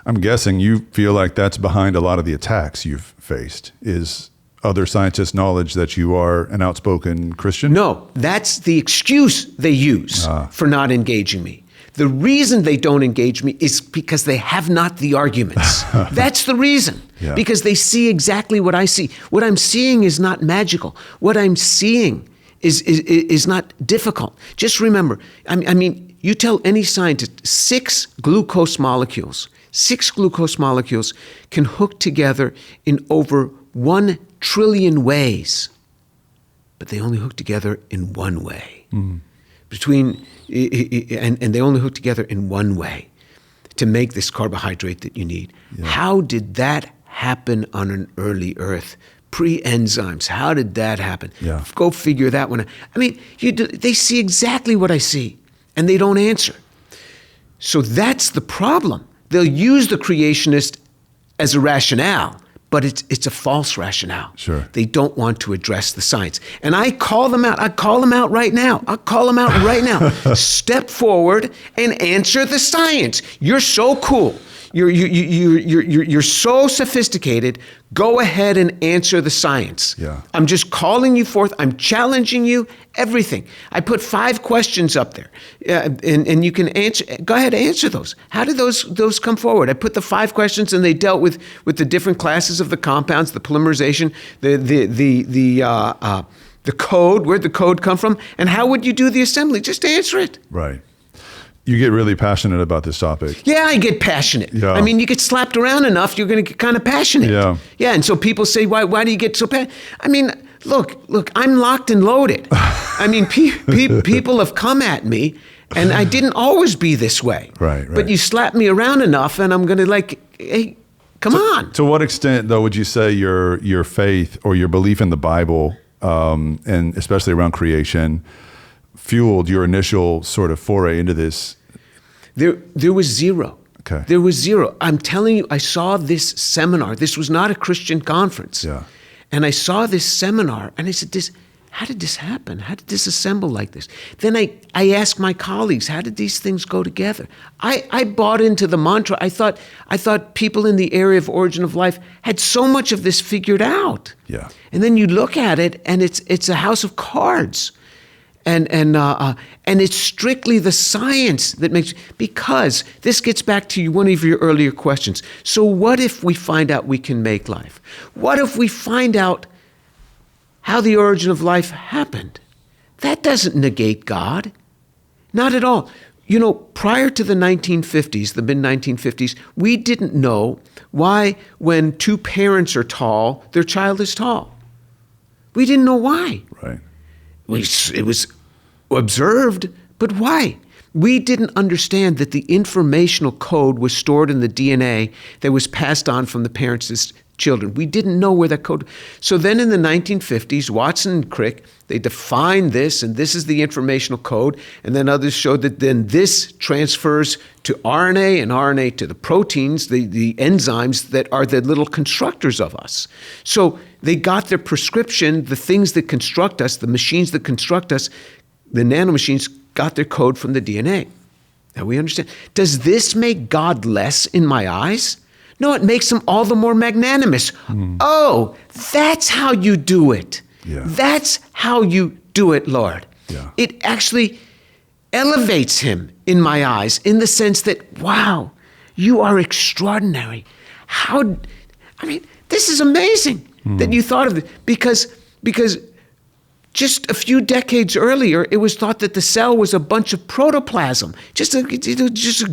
I'm guessing you feel like that's behind a lot of the attacks you've faced, is other scientists' knowledge that you are an outspoken Christian? No, that's the excuse they use for not engaging me. The reason they don't engage me is because they have not the arguments. That's the reason. Yeah. Because they see exactly what I see. What I'm seeing is not magical. What I'm seeing is not difficult. Just remember, I mean, you tell any scientist 6 glucose molecules can hook together in over 1 trillion ways, but they only hook together in one way. And they only hook together in one way to make this carbohydrate that you need. Yeah. How did that happen on an early Earth? Pre-enzymes, how did that happen? Yeah. Go figure that one out. I mean, they see exactly what I see, and they don't answer. So that's the problem. They'll use the creationist as a rationale, but it's a false rationale. Sure. They don't want to address the science. And I call them out. I call them out right now. I'll call them out right now. Step forward and answer the science. You're so cool. You're so sophisticated. Go ahead and answer the science. Yeah. I'm just calling you forth. I'm challenging you. Everything. I put 5 questions up there, and you can answer. Go ahead, answer those. How did those come forward? I put the 5 questions, and they dealt with the different classes of the compounds, the polymerization, the code. Where'd the code come from? And how would you do the assembly? Just answer it. Right. You get really passionate about this topic. Yeah, I get passionate. Yeah. I mean, you get slapped around enough, you're going to get kind of passionate. Yeah. Yeah, and so people say, why do you get so passionate? I mean, look, I'm locked and loaded. I mean, people have come at me, and I didn't always be this way. Right. But you slap me around enough, and I'm going to hey, come on. To what extent, though, would you say your faith or your belief in the Bible, and especially around creation, fueled your initial sort of foray into this? There was zero. Okay. There was zero. I'm telling you, I saw this seminar. This was not a Christian conference. Yeah. And I saw this seminar, and I said, how did this happen? How did this assemble like this? Then I asked my colleagues, how did these things go together? I bought into the mantra. I thought people in the area of origin of life had so much of this figured out. Yeah. And then you look at it, and it's a house of cards. And it's strictly the science that makes, because this gets back to one of your earlier questions. So what if we find out we can make life? What if we find out how the origin of life happened? That doesn't negate God. Not at all. You know, prior to the 1950s, the mid-1950s, we didn't know why when 2 parents are tall, their child is tall. We didn't know why. Right. It was observed, but why? We didn't understand that the informational code was stored in the DNA that was passed on from the parents to children. We didn't know where that code. So then in the 1950s, Watson and Crick, they defined this, and this is the informational code. And then others showed that then this transfers to RNA, and RNA to the proteins, the enzymes that are the little constructors of us. So they got their prescription, the things that construct us, the machines that construct us, the nanomachines got their code from the DNA. Now we understand. Does this make God less in my eyes? No, it makes him all the more magnanimous. Oh, that's how you do it. Yeah. That's how you do it, Lord. Yeah. It actually elevates him in my eyes in the sense that, wow, you are extraordinary. This is amazing that you thought of it, because Just a few decades earlier, it was thought that the cell was a bunch of protoplasm, just a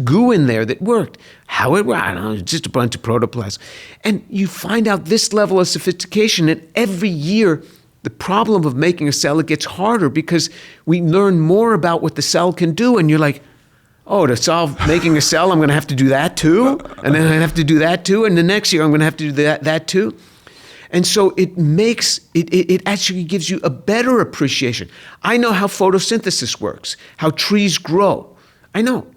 goo in there that worked. How it worked, I don't know, just a bunch of protoplasm. And you find out this level of sophistication, and every year, the problem of making a cell, it gets harder because we learn more about what the cell can do, and you're like, oh, to solve making a cell, I'm going to have to do that too, and then I have to do that too, and the next year I'm going to have to do that too. And so it actually gives you a better appreciation. I know how photosynthesis works, how trees grow. I know.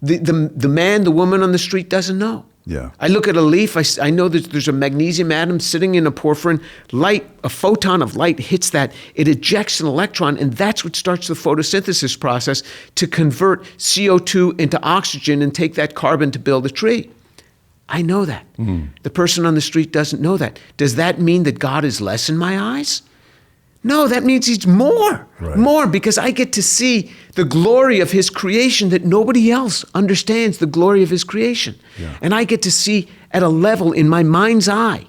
The man, the woman on the street doesn't know. Yeah. I look at a leaf, I know that there's a magnesium atom sitting in a porphyrin. Light, a photon of light hits that. It ejects an electron, and that's what starts the photosynthesis process to convert CO2 into oxygen and take that carbon to build a tree. I know that. The person on the street doesn't know that. Does that mean that God is less in my eyes? No, that means he's more. Right. More, because I get to see the glory of his creation that nobody else understands, the glory of his creation. Yeah. And I get to see at a level in my mind's eye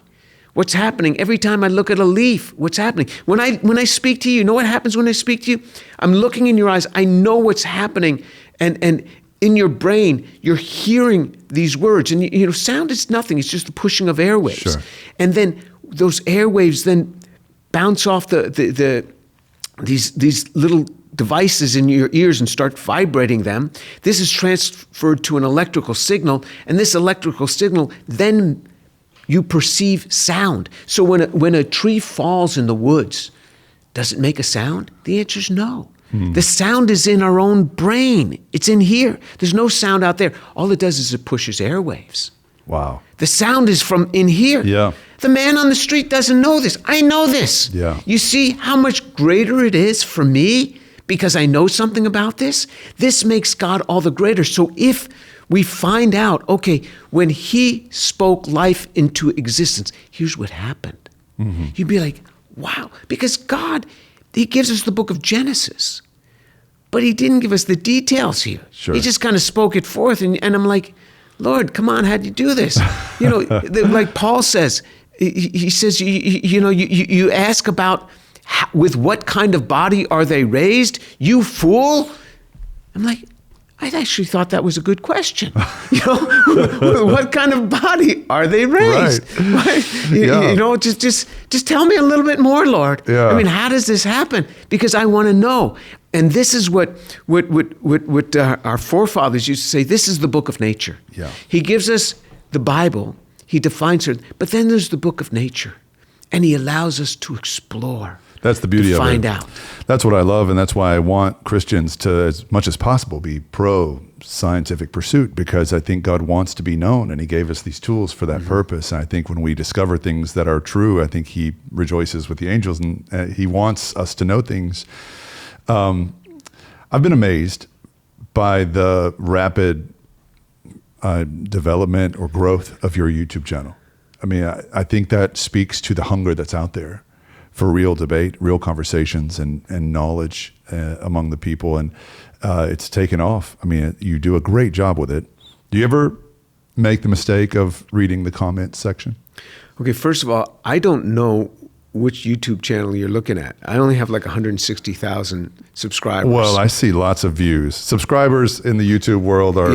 what's happening. Every time I look at a leaf, what's happening. When I speak to you, you know what happens when I speak to you? I'm looking in your eyes. I know what's happening. And in your brain, you're hearing these words. And you know, sound is nothing. It's just the pushing of airwaves. Sure. And then those airwaves then bounce off these little devices in your ears and start vibrating them. This is transferred to an electrical signal, and this electrical signal, then you perceive sound. So when a tree falls in the woods, does it make a sound? The answer is no. The sound is in our own brain. It's in here. There's no sound out there. All it does is it pushes airwaves. Wow. The sound is from in here. Yeah. The man on the street doesn't know this. I know this. Yeah. You see how much greater it is for me because I know something about this? This makes God all the greater. So if we find out, okay, when he spoke life into existence, here's what happened. You'd be like, wow, because God, he gives us the book of Genesis, but he didn't give us the details here. Sure. He just kind of spoke it forth, and I'm like, Lord, come on, how'd you do this? You know, like Paul says, he says, you ask about with what kind of body are they raised? You fool. I'm like, I actually thought that was a good question. You know, what kind of body are they raised? Right. You know, just tell me a little bit more, Lord. Yeah. I mean, how does this happen? Because I want to know. And this is what our forefathers used to say. This is the book of nature. Yeah. He gives us the Bible. He defines it. But then there's the book of nature, and he allows us to explore. That's the beauty of it. Find out. That's what I love, and that's why I want Christians to, as much as possible, be pro-scientific pursuit, because I think God wants to be known, and he gave us these tools for that purpose. And I think when we discover things that are true, I think he rejoices with the angels, and he wants us to know things. I've been amazed by the rapid development or growth of your YouTube channel. I mean, I think that speaks to the hunger that's out there for real debate, real conversations, and knowledge among the people. And it's taken off. I mean, you do a great job with it. Do you ever make the mistake of reading the comments section? Okay, first of all, I don't know which YouTube channel you're looking at. I only have like 160,000 subscribers. Well, I see lots of views. Subscribers in the YouTube world are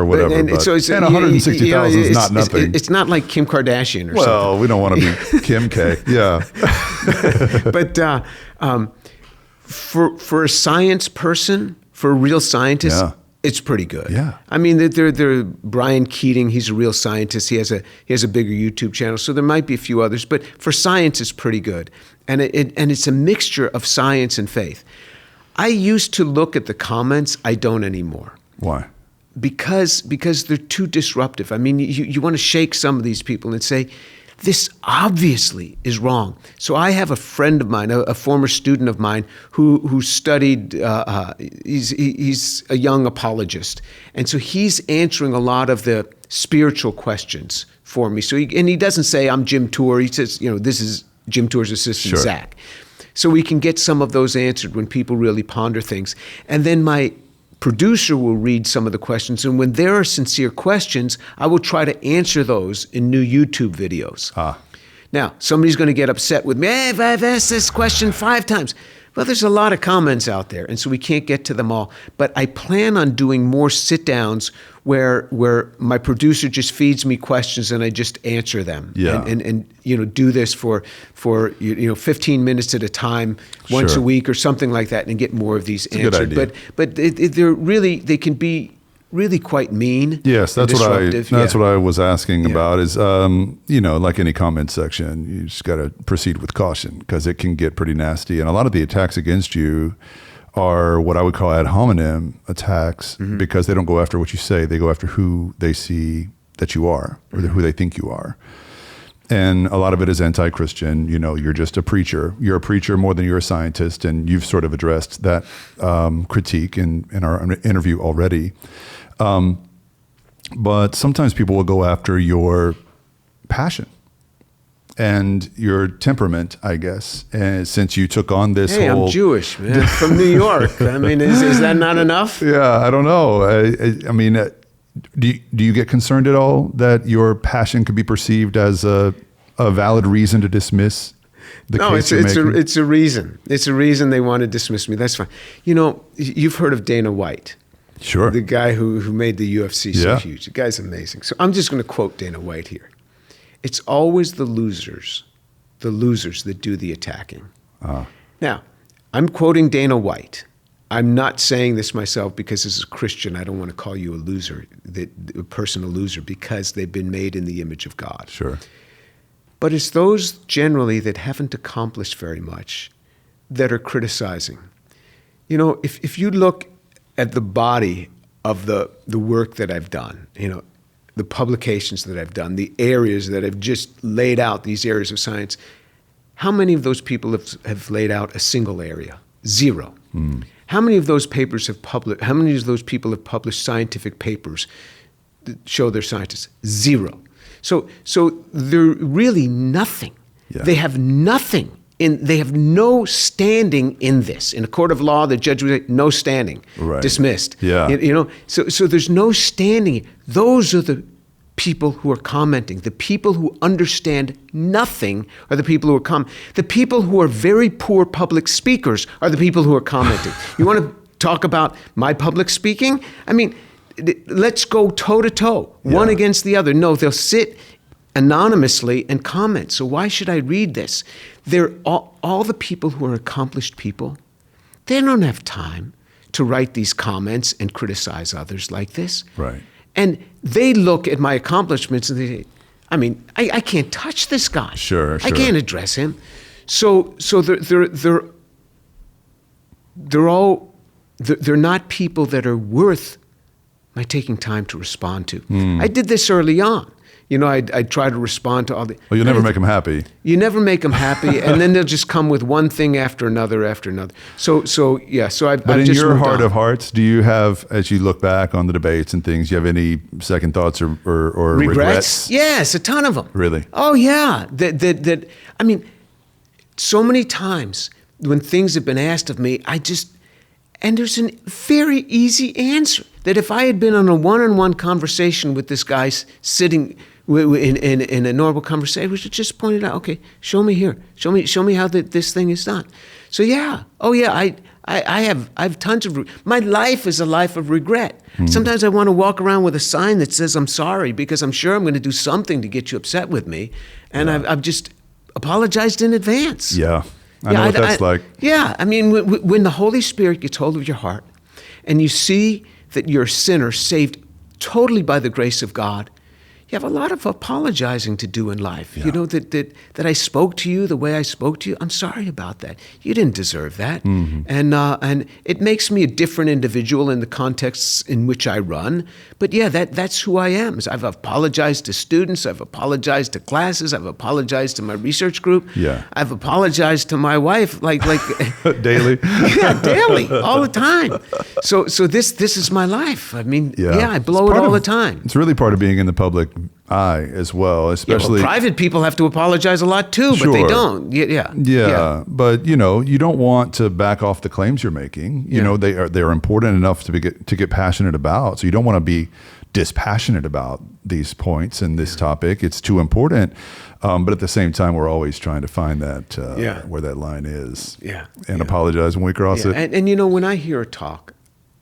whatever. And, but, so it's, and 160,000 is not nothing. It's not like Kim Kardashian or something. Well, we don't want to be Kim K. Yeah. But for a science person, for a real scientist, it's pretty good. Yeah. I mean, they're Brian Keating, he's a real scientist. He has a bigger YouTube channel, so there might be a few others, but for science, it's pretty good. And it's a mixture of science and faith. I used to look at the comments. I don't anymore. Why? Because they're too disruptive. I mean, you want to shake some of these people and say, this obviously is wrong. So I have a friend of mine, a former student of mine, who studied. He's a young apologist, and so he's answering a lot of the spiritual questions for me. So he doesn't say I'm Jim Tour. He says, this is Jim Tour's assistant, Zach. So we can get some of those answered when people really ponder things. And then my producer will read some of the questions, and when there are sincere questions, I will try to answer those in new YouTube videos. Now, somebody's going to get upset with me. Hey, I've asked this question 5 times. Well, there's a lot of comments out there, and so we can't get to them all. But I plan on doing more sit-downs where my producer just feeds me questions and I just answer them. Yeah. And do this for 15 minutes at a time, once Sure. a week or something like that, and get more of these It's a good answered. idea. But they can be really quite mean. Yes, and that's what disruptive. I was asking about is, like any comment section, you just got to proceed with caution because it can get pretty nasty. And a lot of the attacks against you are what I would call ad hominem attacks because they don't go after what you say. They go after who they see that you are or who they think you are. And a lot of it is anti-Christian. You're just a preacher. You're a preacher more than you're a scientist. And you've sort of addressed that critique in our interview already. But sometimes people will go after your passion and your temperament, I guess. And since you took on this Hey, whole... I'm Jewish, man, from New York. I mean, is that not enough? Yeah, I don't know. I mean, do you get concerned at all that your passion could be perceived as a valid reason to dismiss the case you're making? It's a reason. It's a reason they want to dismiss me. That's fine. You've heard of Dana White. Sure. The guy who made the UFC so Yeah. huge. The guy's amazing. So I'm just going to quote Dana White here. It's always the losers that do the attacking. Now, I'm quoting Dana White. I'm not saying this myself because as a Christian, I don't want to call you a loser, a person a loser, because they've been made in the image of God. Sure. But it's those generally that haven't accomplished very much that are criticizing. If you look at the body of the work that I've done, the publications that I've done, the areas that I've just laid out, these areas of science, how many of those people have laid out a single area? Zero. How many of those papers have published? How many of those people have published scientific papers that show they're scientists? Zero. So they're really nothing. Yeah. They have nothing. They have no standing in this. In a court of law, the judge would say, no standing, Right. dismissed. Yeah. So there's no standing. Those are the people who are commenting. The people who understand nothing are the people who are commenting. The people who are very poor public speakers are the people who are commenting. You want to talk about my public speaking? I mean, let's go toe to toe, one against the other. No, they'll sit anonymously and comment. So why should I read this? They're all the people who are accomplished people. They don't have time to write these comments and criticize others like this. Right. And they look at my accomplishments and they say, I can't touch this guy. Sure. I can't address him. So they're not people that are worth my taking time to respond to. I did this early on. I try to respond to all the... Well, you'll never make them happy. You never make them happy, and then they'll just come with one thing after another. So I've But in just your moved heart on. of hearts, do you have, as you look back on the debates and things, do you have any second thoughts or regrets? Yes, a ton of them. Really? Oh yeah. So many times when things have been asked of me, and there's a very easy answer that if I had been on a one-on-one conversation with this guy sitting in a normal conversation, we should just point it out. Okay, show me here. Show me how this thing is done. So yeah. Oh yeah. I have tons of. My life is a life of regret. Sometimes I want to walk around with a sign that says I'm sorry because I'm sure I'm going to do something to get you upset with me, and I've just apologized in advance. Yeah. I know what that's like. Yeah. I mean, when the Holy Spirit gets hold of your heart, and you see that you're a sinner saved totally by the grace of God, you have a lot of apologizing to do in life. Yeah. That I spoke to you the way I spoke to you. I'm sorry about that. You didn't deserve that. Mm-hmm. And it makes me a different individual in the contexts in which I run. But yeah, that's who I am. I've apologized to students. I've apologized to classes. I've apologized to my research group. Yeah. I've apologized to my wife like Daily. yeah, daily, all the time. So this is my life. I mean, I blow It's it part all the of- time. It's really part of being in the public eye as well, especially private people have to apologize a lot too, but they Sure. don't. Yeah, but you don't want to back off the claims you're making. You know, they're important enough to get passionate about. So you don't want to be dispassionate about these points and this topic. It's too important. But at the same time, we're always trying to find that Yeah. where that line is, Yeah. and apologize when we cross Yeah. it. And when I hear a talk,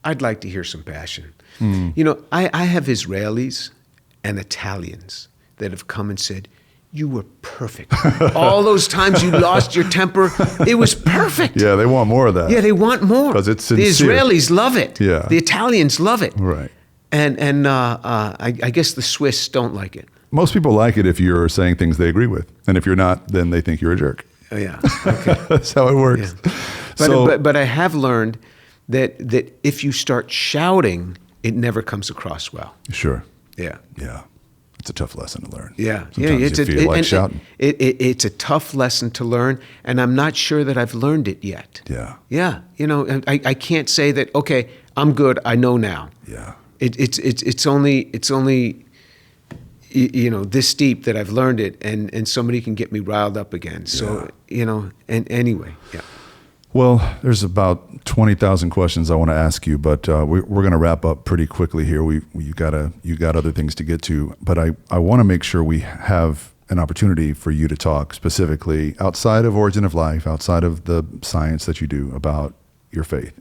I'd like to hear some passion. I have Israelis and Italians that have come and said, you were perfect. All those times you lost your temper, it was perfect. Yeah, they want more of that. Yeah, they want more. 'Cause it's the sincere. Israelis love it. Yeah. The Italians love it. Right. And I guess the Swiss don't like it. Most people like it if you're saying things they agree with, and if you're not, then they think you're a jerk. Oh, yeah. Okay. That's how it works. Yeah. But I have learned that if you start shouting, it never comes across well. Sure. Yeah. Yeah. It's a tough lesson to learn. Yeah. Sometimes you feel like shouting. It's a tough lesson to learn, and I'm not sure that I've learned it yet. Yeah. Yeah. I can't say that, okay, I'm good, I know now. Yeah. It's only this deep that I've learned it, and somebody can get me riled up again. So, and anyway, yeah. Well, there's about 20,000 questions I want to ask you, but we're going to wrap up pretty quickly here. You got other things to get to, but I want to make sure we have an opportunity for you to talk specifically outside of Origin of Life, outside of the science that you do, about your faith.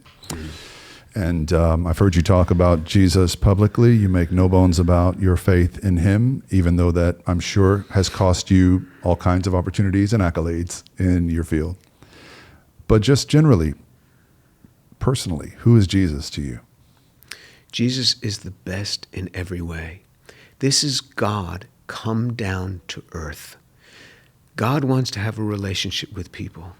And I've heard you talk about Jesus publicly. You make no bones about your faith in him, even though that, I'm sure, has cost you all kinds of opportunities and accolades in your field. But just generally, personally, who is Jesus to you? Jesus is the best in every way. This is God come down to earth. God wants to have a relationship with people.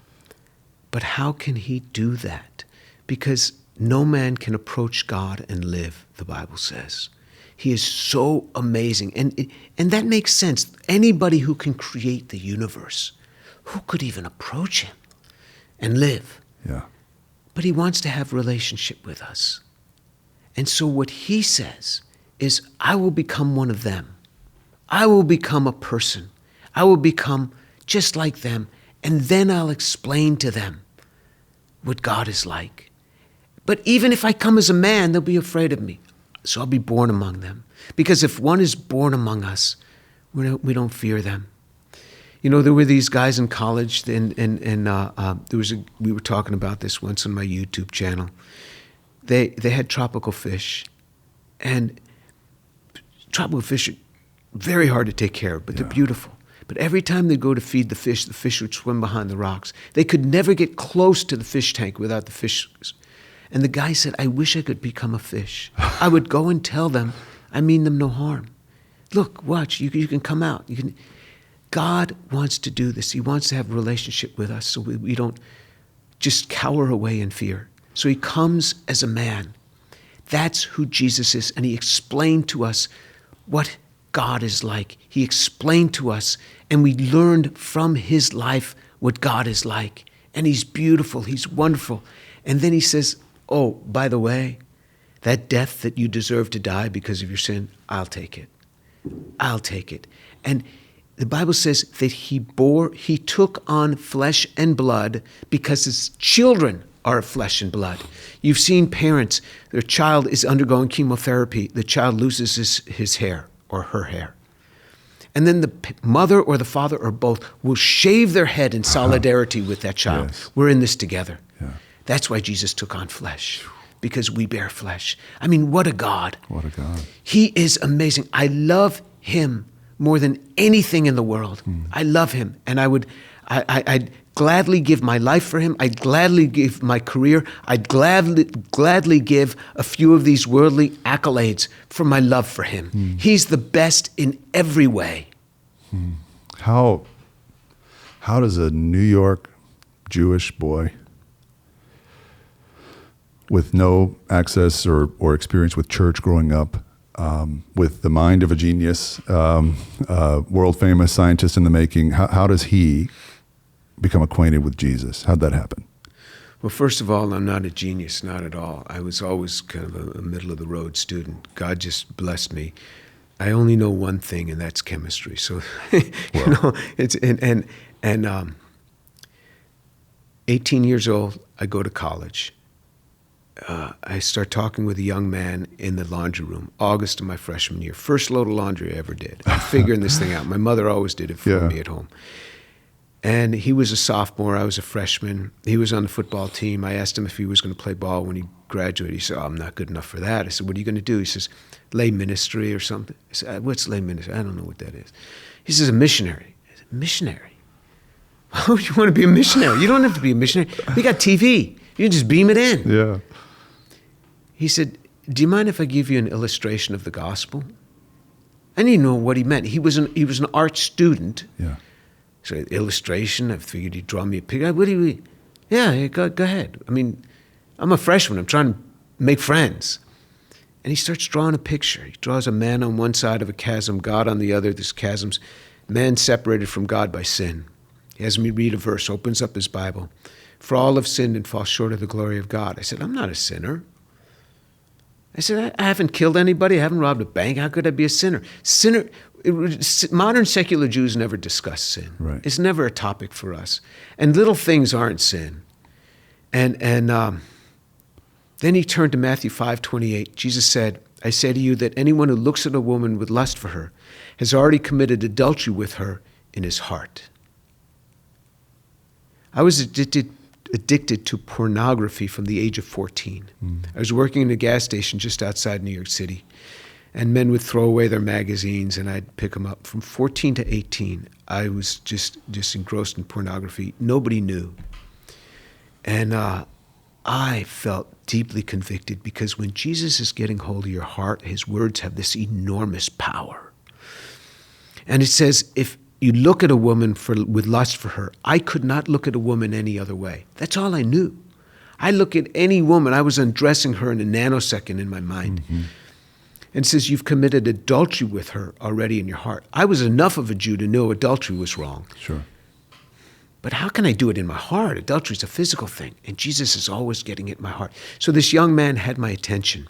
But how can he do that? Because no man can approach God and live, the Bible says. He is so amazing. And that makes sense. Anybody who can create the universe, who could even approach him and live? Yeah. But he wants to have a relationship with us. And so what he says is, I will become one of them. I will become a person. I will become just like them. And then I'll explain to them what God is like. But even if I come as a man, they'll be afraid of me. So I'll be born among them. Because if one is born among us, we don't fear them. There were these guys in college, and we were talking about this once on my YouTube channel. They had tropical fish, and tropical fish are very hard to take care of, but they're beautiful. But every time they go to feed the fish would swim behind the rocks. They could never get close to the fish tank without the fish. And the guy said, I wish I could become a fish. I would go and tell them, I mean them no harm. Look, watch, you can come out. God wants to do this. He wants to have a relationship with us so we don't just cower away in fear. So he comes as a man. That's who Jesus is. And he explained to us what God is like. He explained to us, and we learned from his life what God is like. And he's beautiful. He's wonderful. And then he says, oh, by the way, that death that you deserve to die because of your sin, I'll take it. I'll take it. And the Bible says that he took on flesh and blood because his children are of flesh and blood. You've seen parents, their child is undergoing chemotherapy, the child loses his hair or her hair. And then the mother or the father or both will shave their head in solidarity with that child. Yes. We're in this together. Yeah. That's why Jesus took on flesh, because we bear flesh. I mean, what a God. What a God. He is amazing. I love him more than anything in the world. I love him, and I'd gladly give my life for him. I'd gladly give my career. I'd gladly give a few of these worldly accolades for my love for him. He's the best in every way. How does a New York Jewish boy with no access or experience with church growing up, with the mind of a genius, world-famous scientist in the making, how does he become acquainted with Jesus? How'd that happen? Well, first of all, I'm not a genius, not at all. I was always kind of a middle-of-the-road student. God just blessed me. I only know one thing, and that's chemistry. So, it's 18 years old, I go to college. I start talking with a young man in the laundry room, August of my freshman year. First load of laundry I ever did. I'm figuring this thing out. My mother always did it for me at home. And he was a sophomore. I was a freshman. He was on the football team. I asked him if he was going to play ball when he graduated. He said, I'm not good enough for that. I said, what are you going to do? He says, lay ministry or something. I said, what's lay ministry? I don't know what that is. He says, a missionary. I said, missionary? Why would you want to be a missionary? You don't have to be a missionary. We got TV. You can just beam it in. Yeah. He said, do you mind if I give you an illustration of the gospel? I didn't know what he meant. He was an art student. Yeah. So illustration, I figured he'd draw me a picture. What do you? Yeah, go ahead. I mean, I'm a freshman. I'm trying to make friends. And he starts drawing a picture. He draws a man on one side of a chasm, God on the other. This chasm's man separated from God by sin. He has me read a verse, opens up his Bible. For all have sinned and fall short of the glory of God. I said, I'm not a sinner. I said, I haven't killed anybody. I haven't robbed a bank. How could I be a sinner? Modern secular Jews never discuss sin. Right. It's never a topic for us. And little things aren't sin. And then he turned to Matthew 5:28. Jesus said, I say to you that anyone who looks at a woman with lust for her has already committed adultery with her in his heart. I was addicted to pornography from the age of 14. I was working in a gas station just outside New York City, and men would throw away their magazines, and I'd pick them up. From 14 to 18, I was just engrossed in pornography. Nobody knew. And I felt deeply convicted, because when Jesus is getting hold of your heart, his words have this enormous power. And it says, if you look at a woman with lust for her, I could not look at a woman any other way. That's all I knew. I look at any woman, I was undressing her in a nanosecond in my mind. Mm-hmm. And it says, you've committed adultery with her already in your heart. I was enough of a Jew to know adultery was wrong. Sure. But how can I do it in my heart? Adultery is a physical thing, and Jesus is always getting it in my heart. So this young man had my attention.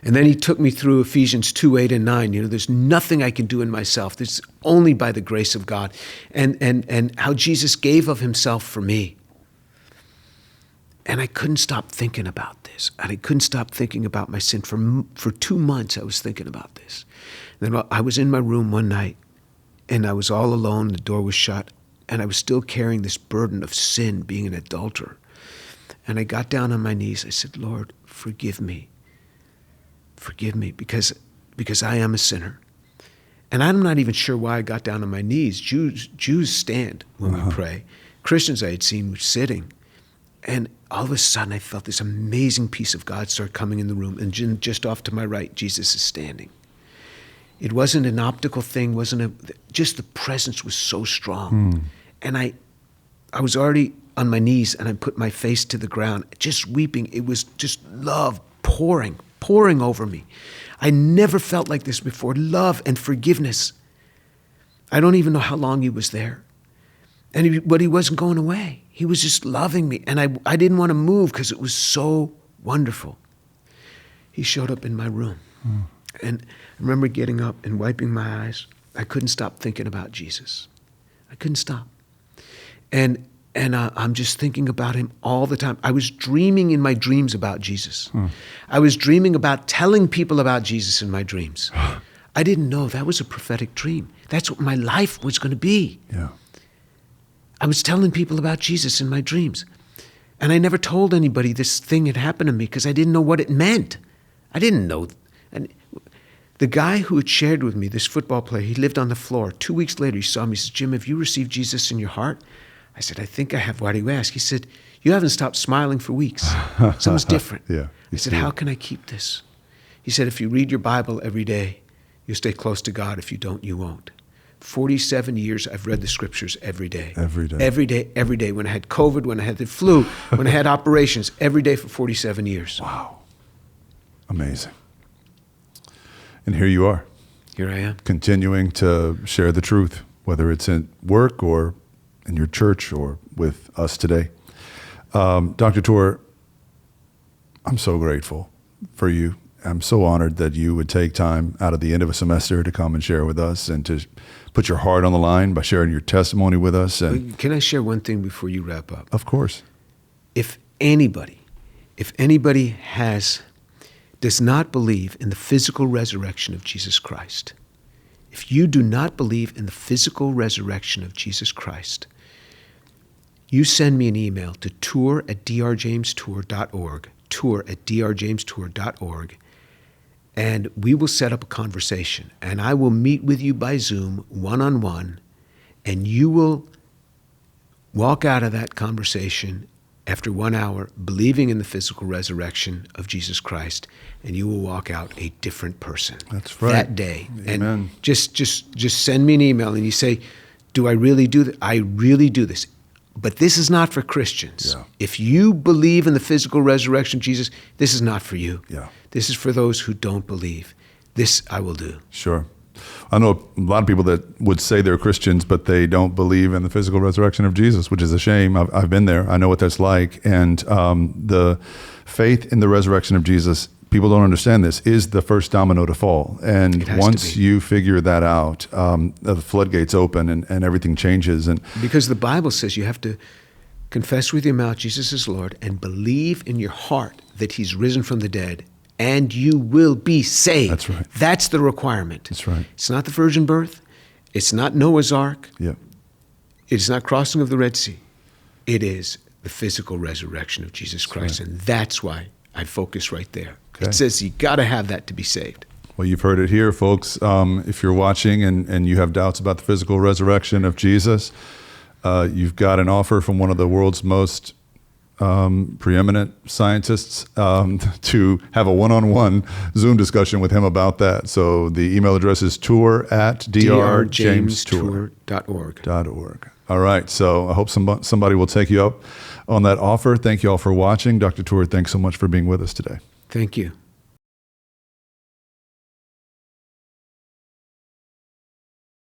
And then he took me through Ephesians 2:8 and 9. There's nothing I can do in myself. This is only by the grace of God. And how Jesus gave of himself for me. And I couldn't stop thinking about this. And I couldn't stop thinking about my sin. For 2 months, I was thinking about this. And then I was in my room one night, and I was all alone. The door was shut. And I was still carrying this burden of sin, being an adulterer. And I got down on my knees. I said, Lord, forgive me. Forgive me, because I am a sinner. And I'm not even sure why I got down on my knees. Jews stand when we pray. Christians I had seen were sitting. And all of a sudden I felt this amazing peace of God start coming in the room. And just off to my right, Jesus is standing. It wasn't an optical thing, just the presence was so strong. And I was already on my knees, and I put my face to the ground, just weeping. It was just love pouring over me. I never felt like this before. Love and forgiveness. I don't even know how long he was there. But he wasn't going away. He was just loving me. And I didn't want to move because it was so wonderful. He showed up in my room. And I remember getting up and wiping my eyes. I couldn't stop thinking about Jesus. I couldn't stop. And I'm just thinking about him all the time. I was dreaming in my dreams about Jesus. I was dreaming about telling people about Jesus in my dreams. I didn't know that was a prophetic dream. That's what my life was going to be. Yeah. I was telling people about Jesus in my dreams. And I never told anybody this thing had happened to me because I didn't know what it meant. I didn't know. And the guy who had shared with me, this football player, he lived on the floor. 2 weeks later, he saw me. He said, Jim, have you received Jesus in your heart? I said, I think I have. Why do you ask? He said, you haven't stopped smiling for weeks. Something's different. Yeah, I said, how can I keep this? He said, if you read your Bible every day, you'll stay close to God. If you don't, you won't. 47 years, I've read the scriptures every day. Every day. Every day, every day. When I had COVID, when I had the flu, when I had operations, every day for 47 years. Wow. Amazing. And here you are. Here I am. Continuing to share the truth, whether it's in work or in your church or with us today. Dr. Tor, I'm so grateful for you. I'm so honored that you would take time out of the end of a semester to come and share with us and to put your heart on the line by sharing your testimony with us. And Can I share one thing before you wrap up? of course. If anybody if anybody does not believe in the physical resurrection of Jesus Christ, if you do not believe in the physical resurrection of Jesus Christ, you send me an email to tour@drjamestour.org, tour@drjamestour.org, and we will set up a conversation. And I will meet with you by Zoom, one-on-one, and you will walk out of that conversation after 1 hour believing in the physical resurrection of Jesus Christ, and you will walk out a different person. That's right. That day. Amen. And just send me an email and you say, do I really do this? I really do this. But this is not for Christians. Yeah. If you believe in the physical resurrection of Jesus, this is not for you. Yeah. This is for those who don't believe. This I will do. Sure. I know a lot of people that would say they're Christians, but they don't believe in the physical resurrection of Jesus, which is a shame. I've been there. I know what that's like. And the faith in the resurrection of Jesus, people don't understand this, is the first domino to fall. And once you figure that out, the floodgates open and everything changes. And because the Bible says you have to confess with your mouth Jesus is Lord and believe in your heart that he's risen from the dead, and you will be saved. That's right. That's the requirement. That's right. It's not the virgin birth. It's not Noah's Ark. Yeah. It's not crossing of the Red Sea. It is the physical resurrection of Jesus Christ. right. And that's why I focus right there. Okay. It says you got to have that to be saved. Well, you've heard it here, folks. If you're watching and you have doubts about the physical resurrection of Jesus, you've got an offer from one of the world's most preeminent scientists to have a one-on-one Zoom discussion with him about that. So the email address is tour@drjamestour.org. All right. So I hope somebody will take you up on that offer. Thank you all for watching. Dr. Tour, thanks so much for being with us today. Thank you.